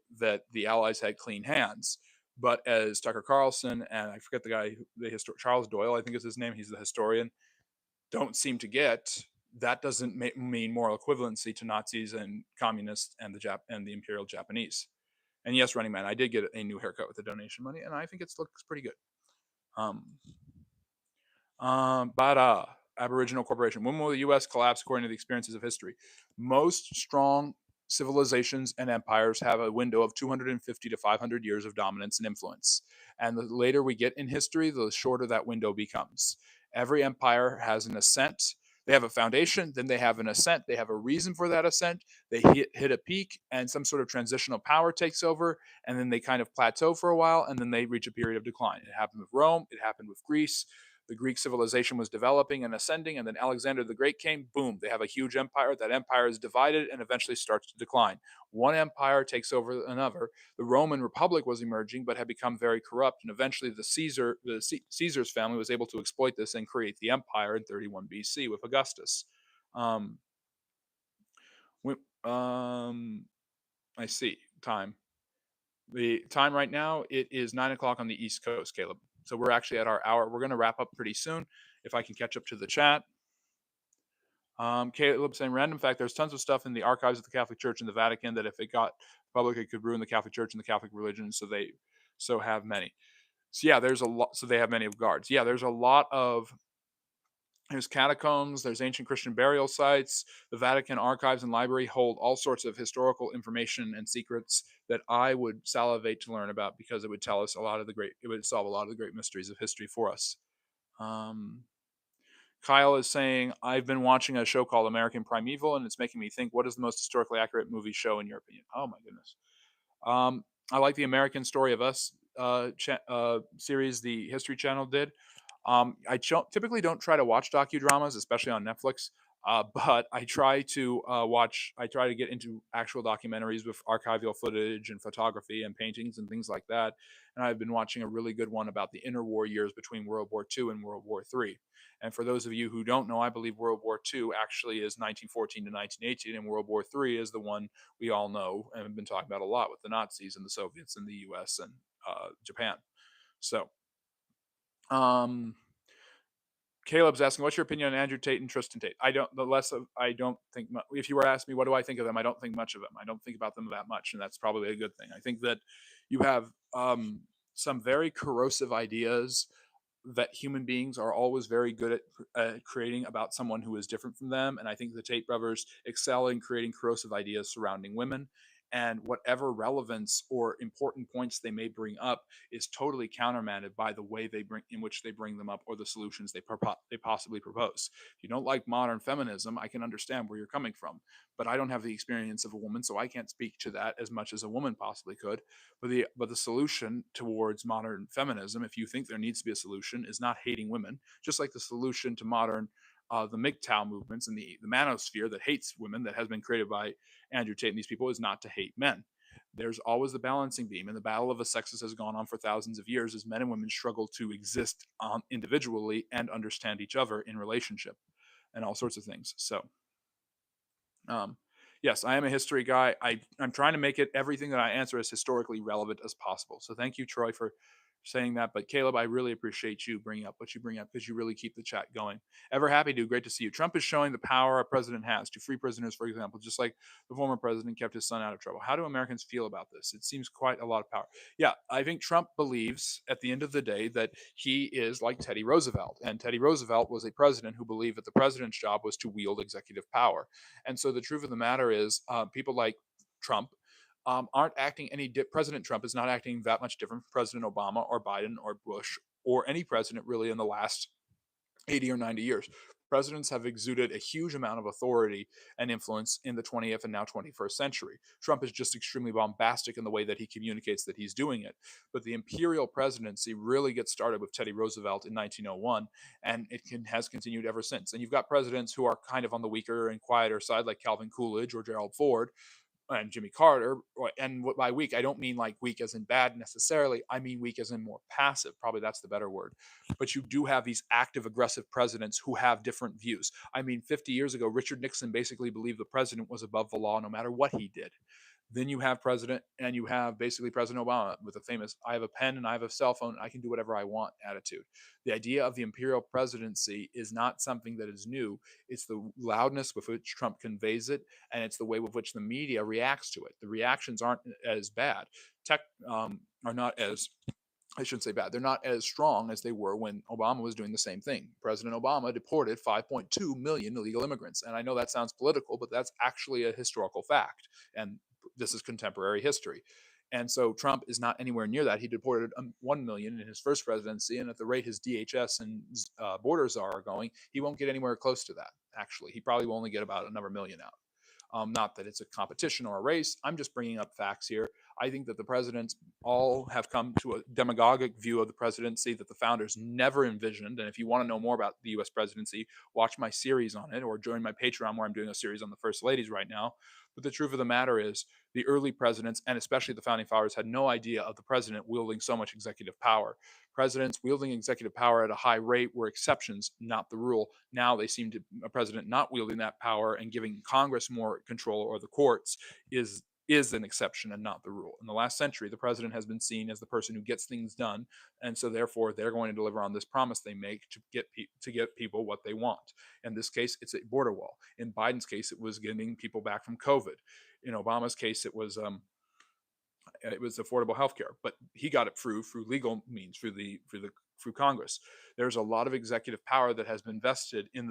Allies had clean hands. But as Tucker Carlson and I forget the guy, Charles Doyle, I think is his name. He's the historian. Don't seem to get that doesn't mean moral equivalency to Nazis and communists and the Imperial Japanese. And yes, Running Man, I did get a new haircut with the donation money, and I think it looks pretty good. Um, but Aboriginal Corporation. When will the U.S. collapse according to the experiences of history? Most strong civilizations and empires have a window of 250 to 500 years of dominance and influence. And the later we get in history, the shorter that window becomes. Every empire has an ascent. They have a foundation, then they have an ascent. They have a reason for that ascent. They hit a peak, and some sort of transitional power takes over, and then they kind of plateau for a while, and then they reach a period of decline. It happened with Rome, it happened with Greece. The Greek civilization was developing and ascending, and then Alexander the Great came. Boom, they have a huge empire. That empire is divided and eventually starts to decline. One empire takes over another. The Roman Republic was emerging, but had become very corrupt, and eventually Caesar's family was able to exploit this and create the empire in 31 BC with Augustus. Um, we, um, I see time. The time right now, it is 9 o'clock on the East Coast, Caleb. So we're actually at our hour. We're going to wrap up pretty soon. If I can catch up to the chat. Caleb saying, random fact, there's tons of stuff in the archives of the Catholic Church and the Vatican that if it got public, it could ruin the Catholic Church and the Catholic religion. So have many. So yeah, there's a lot. So they have many of guards. Yeah, there's catacombs, there's ancient Christian burial sites. The Vatican archives and library hold all sorts of historical information and secrets that I would salivate to learn about because it would tell us it would solve a lot of the great mysteries of history for us. Um, Kyle is saying, I've been watching a show called American Primeval, and it's making me think, what is the most historically accurate movie show in your opinion? Oh my goodness. I like the American Story of Us series the History Channel did. I typically don't try to watch docudramas, especially on Netflix. But I try to I try to get into actual documentaries with archival footage and photography and paintings and things like that. And I've been watching a really good one about the interwar years between World War II and World War III. And for those of you who don't know, I believe World War II actually is 1914 to 1918, and World War III is the one we all know and have been talking about a lot with the Nazis and the Soviets and the U.S. and Japan. So, um, Caleb's asking, "What's your opinion on Andrew Tate and Tristan Tate?" I don't. The less of I don't think. If you were asking me, what do I think of them? I don't think much of them. I don't think about them that much, and that's probably a good thing. I think that you have some very corrosive ideas that human beings are always very good at creating about someone who is different from them. And I think the Tate brothers excel in creating corrosive ideas surrounding women. And whatever relevance or important points they may bring up is totally countermanded by the way in which they bring them up or the solutions they possibly propose. If you don't like modern feminism, I can understand where you're coming from, but I don't have the experience of a woman, so I can't speak to that as much as a woman possibly could. But the solution towards modern feminism, if you think there needs to be a solution, is not hating women. Just like the solution to modern the MGTOW movements and the manosphere that hates women that has been created by Andrew Tate and these people is not to hate men. There's always the balancing beam, and the battle of the sexes has gone on for thousands of years as men and women struggle to exist individually and understand each other in relationship and all sorts of things. So um, yes, I am a history guy. I'm trying to make it everything that I answer as historically relevant as possible. So thank you, Troy, for saying that. But Caleb, I really appreciate you bringing up what you bring up because you really keep the chat going. Ever happy to. Great to see you. Trump is showing the power a president has to free prisoners, for example, just like the former president kept his son out of trouble. How do Americans feel about this? It seems quite a lot of power. Yeah, I think Trump believes at the end of the day that he is like Teddy Roosevelt. And Teddy Roosevelt was a president who believed that the president's job was to wield executive power. And so the truth of the matter is, people like Trump aren't acting President Trump is not acting that much different from President Obama or Biden or Bush or any president really in the last 80 or 90 years. Presidents have exuded a huge amount of authority and influence in the 20th and now 21st century. Trump is just extremely bombastic in the way that he communicates that he's doing it. But the imperial presidency really gets started with Teddy Roosevelt in 1901, and has continued ever since. And you've got presidents who are kind of on the weaker and quieter side, like Calvin Coolidge or Gerald Ford, and Jimmy Carter. And by weak, I don't mean like weak as in bad necessarily. I mean weak as in more passive. Probably that's the better word. But you do have these active, aggressive presidents who have different views. I mean, 50 years ago, Richard Nixon basically believed the president was above the law no matter what he did. Then you have basically President Obama with the famous "I have a pen and I have a cell phone and I can do whatever I want" attitude. The idea of the imperial presidency is not something that is new. It's the loudness with which Trump conveys it, and it's the way with which the media reacts to it. The reactions aren't as bad. Tech are not as I shouldn't say bad. They're not as strong as they were when Obama was doing the same thing. President Obama deported 5.2 million illegal immigrants. And I know that sounds political, but that's actually a historical fact. And this is contemporary history. And so Trump is not anywhere near that. He deported 1 million in his first presidency. And at the rate his DHS and borders are going, he won't get anywhere close to that, actually. He probably will only get about another million out. Not that it's a competition or a race. I'm just bringing up facts here. I think that the presidents all have come to a demagogic view of the presidency that the founders never envisioned. And if you want to know more about the US presidency, watch my series on it or join my Patreon where I'm doing a series on the first ladies right now. But the truth of the matter is, the early presidents, and especially the founding fathers, had no idea of the president wielding so much executive power. Presidents wielding executive power at a high rate were exceptions, not the rule. Now they seem to a president not wielding that power and giving Congress more control or the courts is an exception and not the rule. In the last century, the president has been seen as the person who gets things done, and so therefore they're going to deliver on this promise they make to get people what they want. In this case, it's a border wall. In Biden's case, it was getting people back from COVID. In Obama's case, it was affordable health care, but he got it through legal means, through Congress. There's a lot of executive power that has been vested in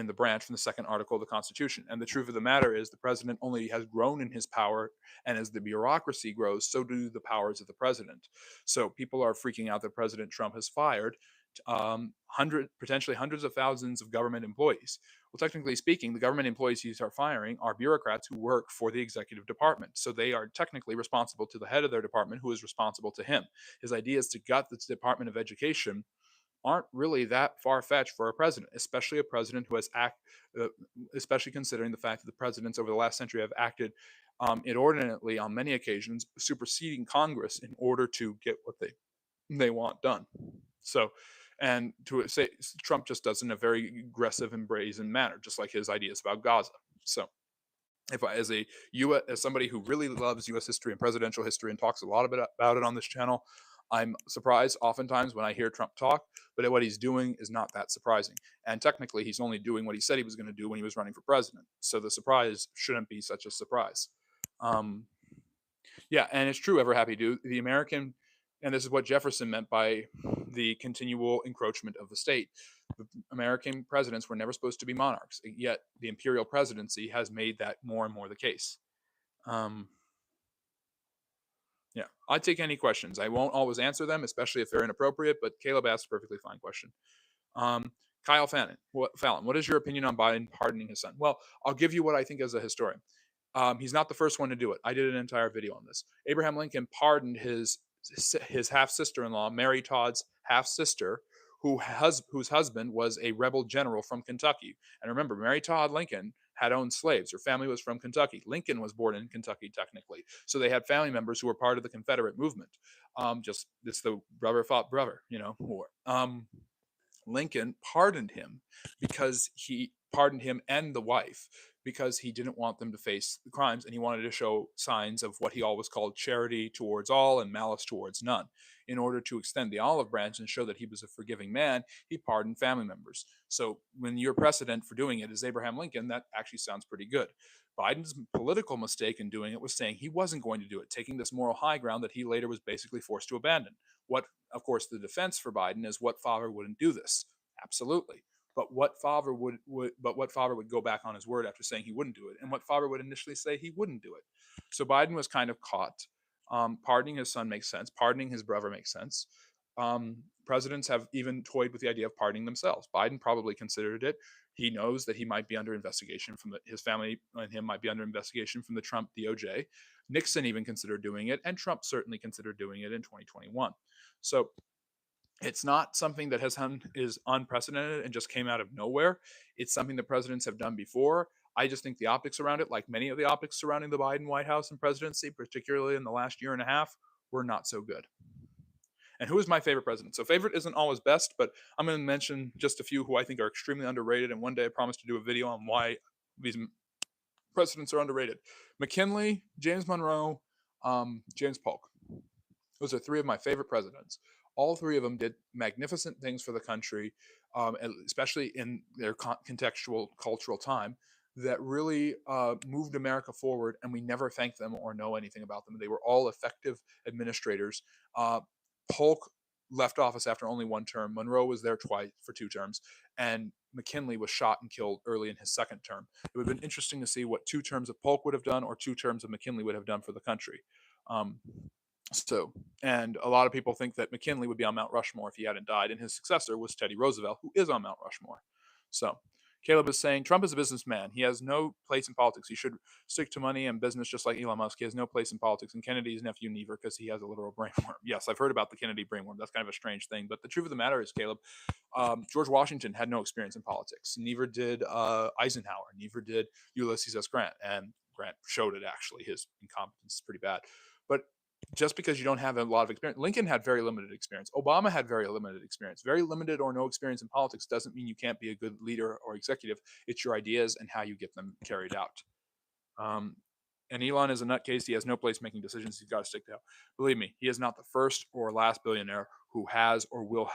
the branch from the second article of the Constitution. And the truth of the matter is the president only has grown in his power, and as the bureaucracy grows, so do the powers of the president. So people are freaking out that President Trump has fired potentially hundreds of thousands of government employees. Well, technically speaking, the government employees he are firing are bureaucrats who work for the executive department. So they are technically responsible to the head of their department, who is responsible to him. His ideas to gut the Department of Education aren't really that far-fetched for a president, especially a president who has especially considering the fact that the presidents over the last century have acted inordinately on many occasions, superseding Congress in order to get what they want done. So, and to say Trump just does in a very aggressive and brazen manner, just like his ideas about Gaza. So, if I, as somebody who really loves U.S. history and presidential history and talks a lot about it on this channel, I'm surprised oftentimes when I hear Trump talk, but what he's doing is not that surprising. And technically, he's only doing what he said he was going to do when he was running for president. So the surprise shouldn't be such a surprise. Um, yeah, and it's true, ever happy do. The American, and this is what Jefferson meant by the continual encroachment of the state. The American presidents were never supposed to be monarchs, yet the imperial presidency has made that more and more the case. Um, yeah, I'd take any questions. I won't always answer them, especially if they're inappropriate, but Caleb asked a perfectly fine question. Um, Kyle Fallon, what is your opinion on Biden pardoning his son? Well, I'll give you what I think as a historian. He's not the first one to do it. I did an entire video on this. Abraham Lincoln pardoned his half sister-in-law, Mary Todd's half sister, whose husband was a rebel general from Kentucky. And remember, Mary Todd Lincoln had owned slaves. Her family was from Kentucky. Lincoln was born in Kentucky, technically, so they had family members who were part of the Confederate movement. Just it's the brother fought brother, war. Lincoln pardoned him because he pardoned him and the wife because he didn't want them to face the crimes, and he wanted to show signs of what he always called charity towards all and malice towards none. In order to extend the olive branch and show that he was a forgiving man, he pardoned family members. So when your precedent for doing it is Abraham Lincoln, that actually sounds pretty good. Biden's political mistake in doing it was saying he wasn't going to do it, taking this moral high ground that he later was basically forced to abandon. What, of course, the defense for Biden is what father wouldn't do this. Absolutely. But what father would go back on his word after saying he wouldn't do it, and what father would initially say he wouldn't do it? So Biden was kind of caught. Pardoning his son makes sense. Pardoning his brother makes sense. Presidents have even toyed with the idea of pardoning themselves. Biden probably considered it. He knows that he might be under investigation from his family and him might be under investigation from the Trump DOJ. Nixon even considered doing it, and Trump certainly considered doing it in 2021. So it's not something that is unprecedented and just came out of nowhere. It's something that presidents have done before. I just think the optics around it, like many of the optics surrounding the Biden White House and presidency, particularly in the last year and a half, were not so good. And who is my favorite president? So favorite isn't always best, but I'm going to mention just a few who I think are extremely underrated. And one day I promise to do a video on why these presidents are underrated. McKinley, James Monroe, James Polk. Those are three of my favorite presidents. All three of them did magnificent things for the country, especially in their contextual cultural time, that really moved America forward, and we never thank them or know anything about them. They were all effective administrators. Polk left office after only one term. Monroe was there twice for 2 terms, and McKinley was shot and killed early in his second term. It would have been interesting to see what 2 terms of Polk would have done or 2 terms of McKinley would have done for the country. Um, and a lot of people think that McKinley would be on Mount Rushmore if he hadn't died, and his successor was Teddy Roosevelt, who is on Mount Rushmore. So Caleb is saying Trump is a businessman. He has no place in politics. He should stick to money and business just like Elon Musk. He has no place in politics. And Kennedy's nephew, neither, because he has a literal brainworm. Yes, I've heard about the Kennedy brainworm. That's kind of a strange thing. But the truth of the matter is, Caleb, George Washington had no experience in politics. Neither did Eisenhower. Neither did Ulysses S. Grant. And Grant showed it, actually. His incompetence is pretty bad. But just because you don't have a lot of experience, Lincoln had very limited experience. Obama had very limited experience. Very limited or no experience in politics doesn't mean you can't be a good leader or executive. It's your ideas and how you get them carried out. And Elon is a nutcase. He has no place making decisions. He's got to stick to. Believe me, he is not the first or last billionaire who has or will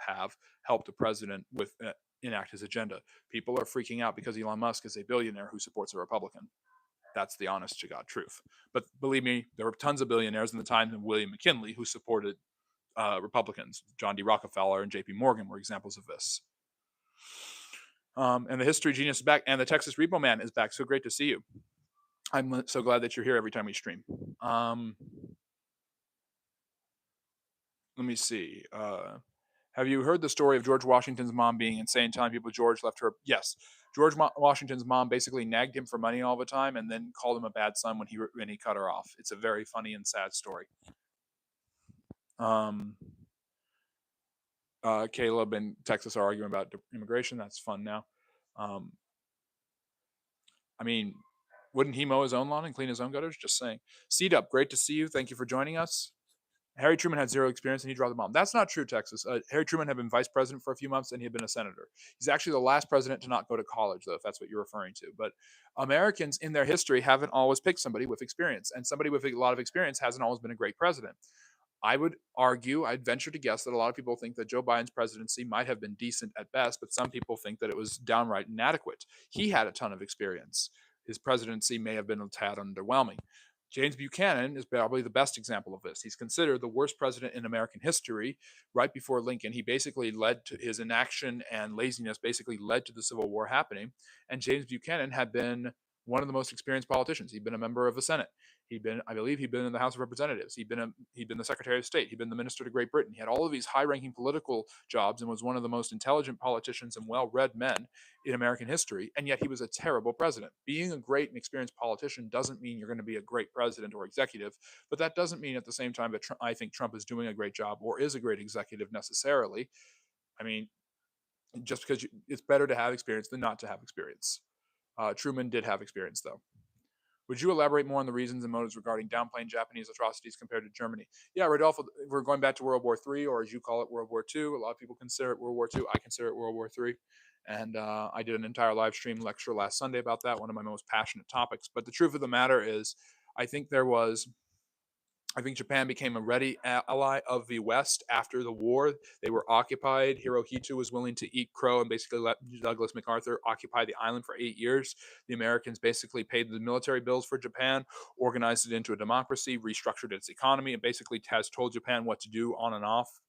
have helped a president with enact his agenda. People are freaking out because Elon Musk is a billionaire who supports a Republican. That's the honest to God truth. But believe me, there were tons of billionaires in the time of William McKinley who supported Republicans. John D. Rockefeller and J.P. Morgan were examples of this. And the History Genius is back, and the Texas Repo Man is back. So great to see you. I'm so glad that you're here every time we stream. Let me see. Have you heard the story of George Washington's mom being insane, telling people George left her? Yes. George Washington's mom basically nagged him for money all the time and then called him a bad son when he cut her off. It's a very funny and sad story. Caleb and Texas are arguing about immigration. That's fun now. I mean, wouldn't he mow his own lawn and clean his own gutters? Just saying. C-Dub, great to see you. Thank you for joining us. Harry Truman had zero experience and he dropped the bomb. That's not true, Texas. Harry Truman had been vice president for a few months and he had been a senator. He's actually the last president to not go to college, though, if that's what you're referring to. But Americans in their history haven't always picked somebody with experience, and somebody with a lot of experience hasn't always been a great president. I would argue, I'd venture to guess that a lot of people think that Joe Biden's presidency might have been decent at best, but some people think that it was downright inadequate. He had a ton of experience. His presidency may have been a tad underwhelming. James Buchanan is probably the best example of this. He's considered the worst president in American history. Right before Lincoln, he basically led to his inaction and laziness, basically led to the Civil War happening. And James Buchanan had been one of the most experienced politicians. He'd been a member of the Senate. I believe, he'd been in the House of Representatives. He'd been the Secretary of State. He'd been the Minister to Great Britain. He had all of these high-ranking political jobs and was one of the most intelligent politicians and well-read men in American history. And yet he was a terrible president. Being a great and experienced politician doesn't mean you're going to be a great president or executive, but that doesn't mean at the same time that I think Trump is doing a great job or is a great executive necessarily. I mean, just because it's better to have experience than not to have experience. Truman did have experience, though. Would you elaborate more on the reasons and motives regarding downplaying Japanese atrocities compared to Germany? Yeah, Rodolfo, we're going back to World War III, or as you call it, World War II. A lot of people consider it World War II. I consider it World War III. And I did an entire live stream lecture last Sunday about that, one of my most passionate topics. But the truth of the matter is, I think there was I think Japan became a ready ally of the West after the war. They were occupied. Hirohito was willing to eat crow and basically let Douglas MacArthur occupy the island for 8 years. The Americans basically paid the military bills for Japan, organized it into a democracy, restructured its economy, and basically has told Japan what to do on and off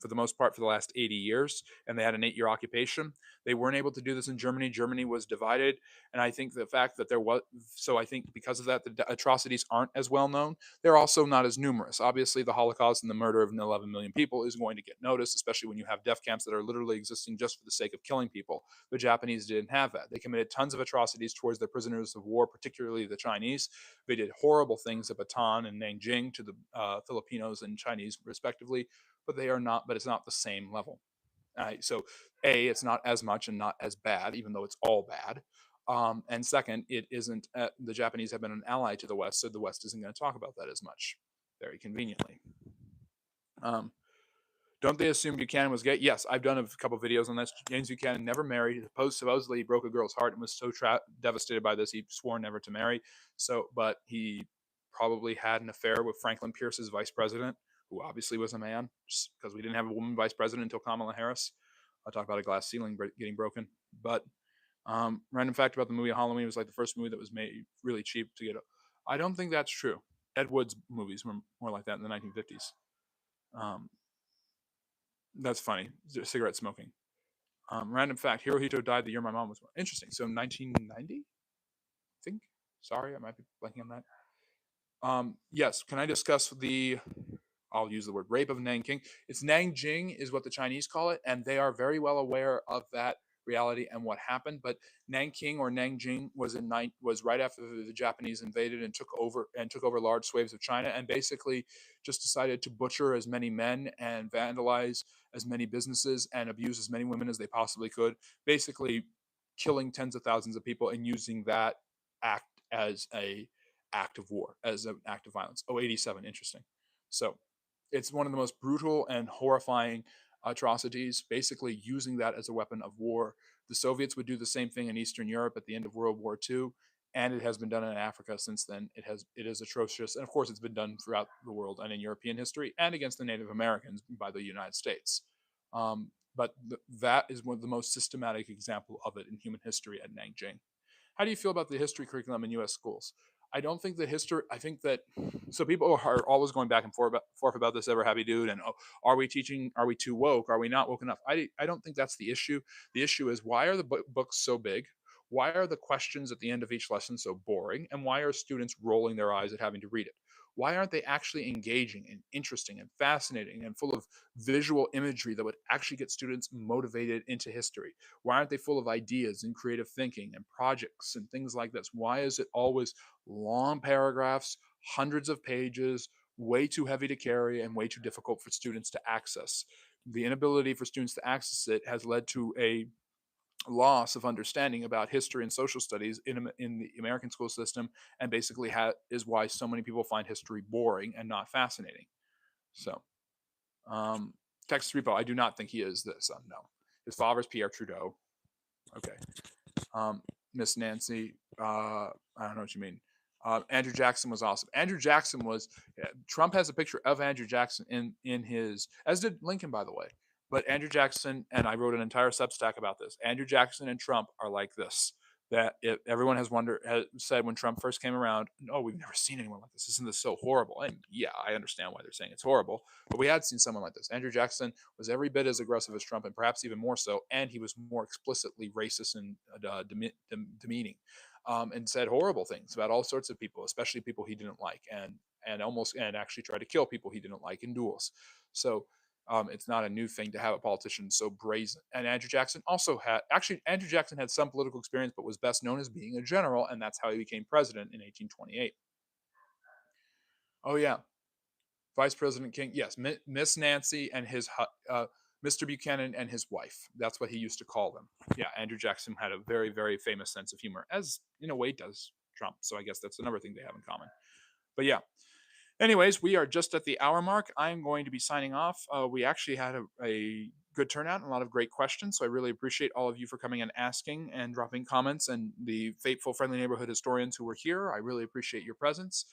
for the most part for the last 80 years, and they had an 8-year occupation. They weren't able to do this in Germany. Germany was divided, and I think the fact that I think because of that, the atrocities aren't as well known. They're also not as numerous. Obviously, the Holocaust and the murder of 11 million people is going to get noticed, especially when you have death camps that are literally existing just for the sake of killing people. The Japanese didn't have that. They committed tons of atrocities towards their prisoners of war, particularly the Chinese. They did horrible things at Bataan and Nanjing to the Filipinos and Chinese, respectively, but they are not. But it's not the same level. So, it's not as much and not as bad, even though it's all bad. And second, it isn't. The Japanese have been an ally to the West, so the West isn't going to talk about that as much, very conveniently. Um, don't they assume Buchanan was gay? Yes, I've done a couple videos on this. James Buchanan never married. Supposedly he broke a girl's heart and was so devastated by this he swore never to marry. But he probably had an affair with Franklin Pierce's vice president, who obviously was a man, because we didn't have a woman vice president until Kamala Harris. I'll talk about a glass ceiling getting broken. But random fact about the movie Halloween, was like the first movie that was made really cheap to get. I don't think that's true. Ed Wood's movies were more like that in the 1950s. That's funny. Cigarette smoking. Random fact: Hirohito died the year my mom was born. Interesting. So 1990, I think. Sorry, I might be blanking on that. Yes. Can I discuss the? I'll use the word rape of Nanking. It's Nanjing is what the Chinese call it, and they are very well aware of that reality and what happened. But Nanking or Nanjing was right after the Japanese invaded and took over large swathes of China, and basically just decided to butcher as many men and vandalize as many businesses and abuse as many women as they possibly could, basically killing tens of thousands of people and using that act as a act of war, as an act of violence. Oh, 87, interesting. So it's one of the most brutal and horrifying atrocities, basically using that as a weapon of war. The Soviets would do the same thing in Eastern Europe at the end of World War II, and it has been done in Africa since then. It is atrocious, and of course, it's been done throughout the world and in European history and against the Native Americans by the United States. That is one of the most systematic example of it in human history at Nanjing. How do you feel about the history curriculum in U.S. schools? I don't think that history. I think that so people are always going back and forth about this ever happy dude and are we teaching? Are we too woke? Are we not woke enough? I don't think that's the issue. The issue is why are the books so big? Why are the questions at the end of each lesson so boring? And why are students rolling their eyes at having to read it? Why aren't they actually engaging and interesting and fascinating and full of visual imagery that would actually get students motivated into history? Why aren't they full of ideas and creative thinking and projects and things like this? Why is it always long paragraphs, hundreds of pages, way too heavy to carry and way too difficult for students to access? The inability for students to access it has led to a loss of understanding about history and social studies in the American school system, and basically is why so many people find history boring and not fascinating. So, Texas Repo, I do not think he is the son. No, his father's Pierre Trudeau. Okay. Miss Nancy, I don't know what you mean. Andrew Jackson was awesome. Andrew Jackson was Trump has a picture of Andrew Jackson in his, as did Lincoln, by the way. But Andrew Jackson, and I wrote an entire Substack about this. Andrew Jackson and Trump are like this. That everyone has said when Trump first came around, no, we've never seen anyone like this. Isn't this so horrible? And yeah, I understand why they're saying it's horrible, but we had seen someone like this. Andrew Jackson was every bit as aggressive as Trump, and perhaps even more so. And he was more explicitly racist and demeaning, and said horrible things about all sorts of people, especially people he didn't like, and actually tried to kill people he didn't like in duels. So it's not a new thing to have a politician so brazen. And Andrew Jackson had some political experience, but was best known as being a general, and that's how he became president in 1828. Oh yeah, Vice President King. Yes, Miss Nancy and Mr. Buchanan and his wife. That's what he used to call them. Yeah, Andrew Jackson had a very, very famous sense of humor, as in a way does Trump. So I guess that's another thing they have in common. But yeah, anyways, we are just at the hour mark. I'm going to be signing off. We actually had a good turnout and a lot of great questions. So I really appreciate all of you for coming and asking and dropping comments, and the faithful friendly neighborhood historians who were here. I really appreciate your presence.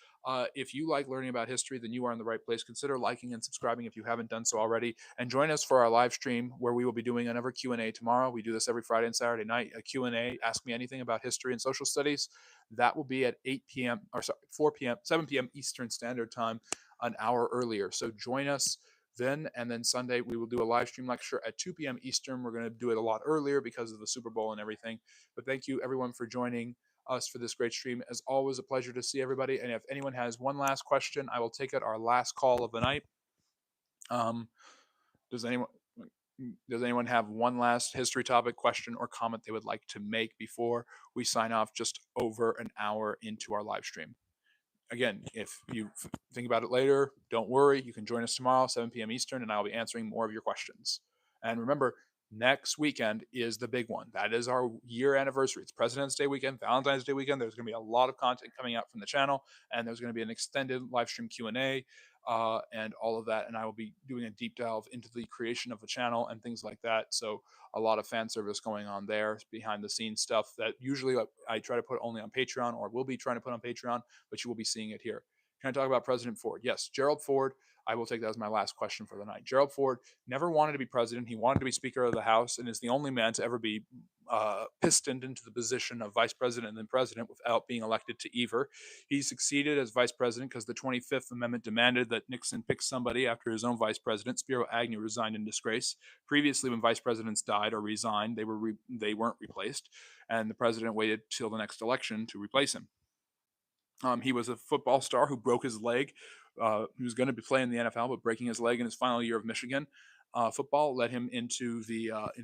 If you like learning about history, then you are in the right place. Consider liking and subscribing if you haven't done so already, and join us for our live stream where we will be doing another Q&A tomorrow. We do this every Friday and Saturday night, a Q&A, ask me anything about history and social studies. That will be at 8 p.m. or sorry, 4 p.m., 7 p.m. Eastern Standard Time, an hour earlier. So join us then. And then Sunday, we will do a live stream lecture at 2 p.m. Eastern. We're going to do it a lot earlier because of the Super Bowl and everything. But thank you, everyone, for joining us for this great stream. As always, a pleasure to see everybody. And if anyone has one last question, I will take it, our last call of the night. Um, does anyone have one last history topic, question, or comment they would like to make before we sign off just over an hour into our live stream? Again, if you think about it later, don't worry. You can join us tomorrow, 7 p.m. Eastern, and I'll be answering more of your questions. And remember, next weekend is the big one. That is our year anniversary. It's President's Day weekend, Valentine's Day weekend. There's going to be a lot of content coming out from the channel, and there's going to be an extended live stream Q&A, and all of that. And I will be doing a deep dive into the creation of the channel and things like that. So a lot of fan service going on there, behind the scenes stuff that usually I try to put only on Patreon, or will be trying to put on Patreon, but you will be seeing it here. Can I talk about President Ford? Yes, Gerald Ford. I will take that as my last question for the night. Gerald Ford never wanted to be president. He wanted to be Speaker of the House, and is the only man to ever be pistoned into the position of vice president and then president without being elected to either. He succeeded as vice president because the 25th Amendment demanded that Nixon pick somebody after his own vice president. Spiro Agnew resigned in disgrace. Previously, when vice presidents died or resigned, they weren't replaced, and the president waited till the next election to replace him. He was a football star who broke his leg. He was going to be playing the NFL, but breaking his leg in his final year of Michigan football led him into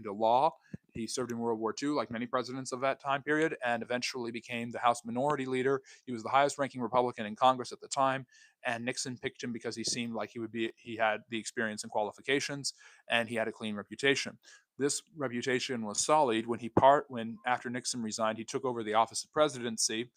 law. He served in World War II, like many presidents of that time period, and eventually became the House Minority Leader. He was the highest-ranking Republican in Congress at the time, and Nixon picked him because he seemed like he had the experience and qualifications, and he had a clean reputation. This reputation was solid when after Nixon resigned, he took over the office of presidency,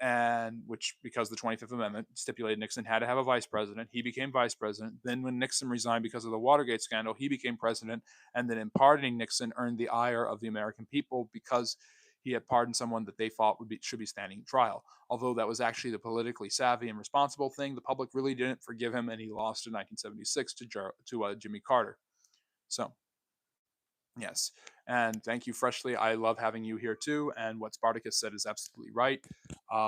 and which, because the 25th Amendment stipulated Nixon had to have a vice president, he became vice president. Then when Nixon resigned because of the Watergate scandal, he became president, and then in pardoning Nixon earned the ire of the American people because he had pardoned someone that they thought should be standing trial. Although that was actually the politically savvy and responsible thing, the public really didn't forgive him, and he lost in 1976 to Jimmy Carter. So yes. And thank you, Freshly. I love having you here too. And what Spartacus said is absolutely right.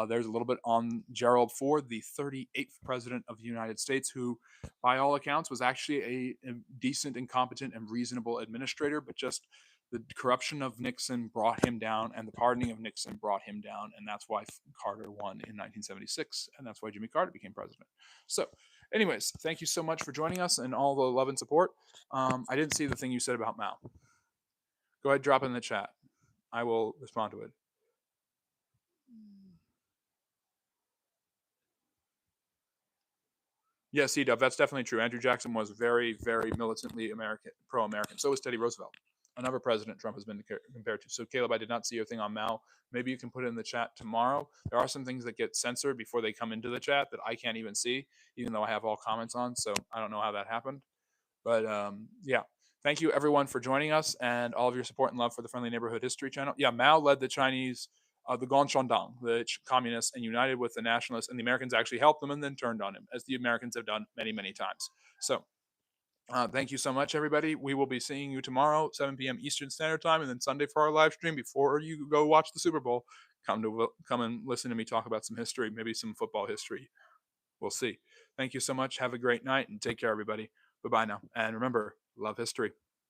There's a little bit on Gerald Ford, the 38th president of the United States, who, by all accounts, was actually a decent and competent and reasonable administrator, but just the corruption of Nixon brought him down, and the pardoning of Nixon brought him down. And that's why Carter won in 1976. And that's why Jimmy Carter became president. So, anyways, thank you so much for joining us and all the love and support. I didn't see the thing you said about Mao. Go ahead, drop it in the chat. I will respond to it. Yes, C-Dub, that's definitely true. Andrew Jackson was very, very militantly pro-American. So was Teddy Roosevelt, another president Trump has been compared to. So, Caleb, I did not see your thing on Mao. Maybe you can put it in the chat tomorrow. There are some things that get censored before they come into the chat that I can't even see, even though I have all comments on. So I don't know how that happened. But yeah, thank you everyone for joining us and all of your support and love for the Friendly Neighborhood History channel. Yeah, Mao led the Chinese the Gauchandang, the communists, and united with the nationalists, and the Americans actually helped them and then turned on him, as the Americans have done many, many times. So thank you so much, everybody. We will be seeing you tomorrow, 7 p.m. Eastern Standard Time, and then Sunday for our live stream. Before you go watch the Super Bowl, come and listen to me talk about some history, maybe some football history. We'll see. Thank you so much. Have a great night and take care, everybody. Bye bye now. And remember, love history.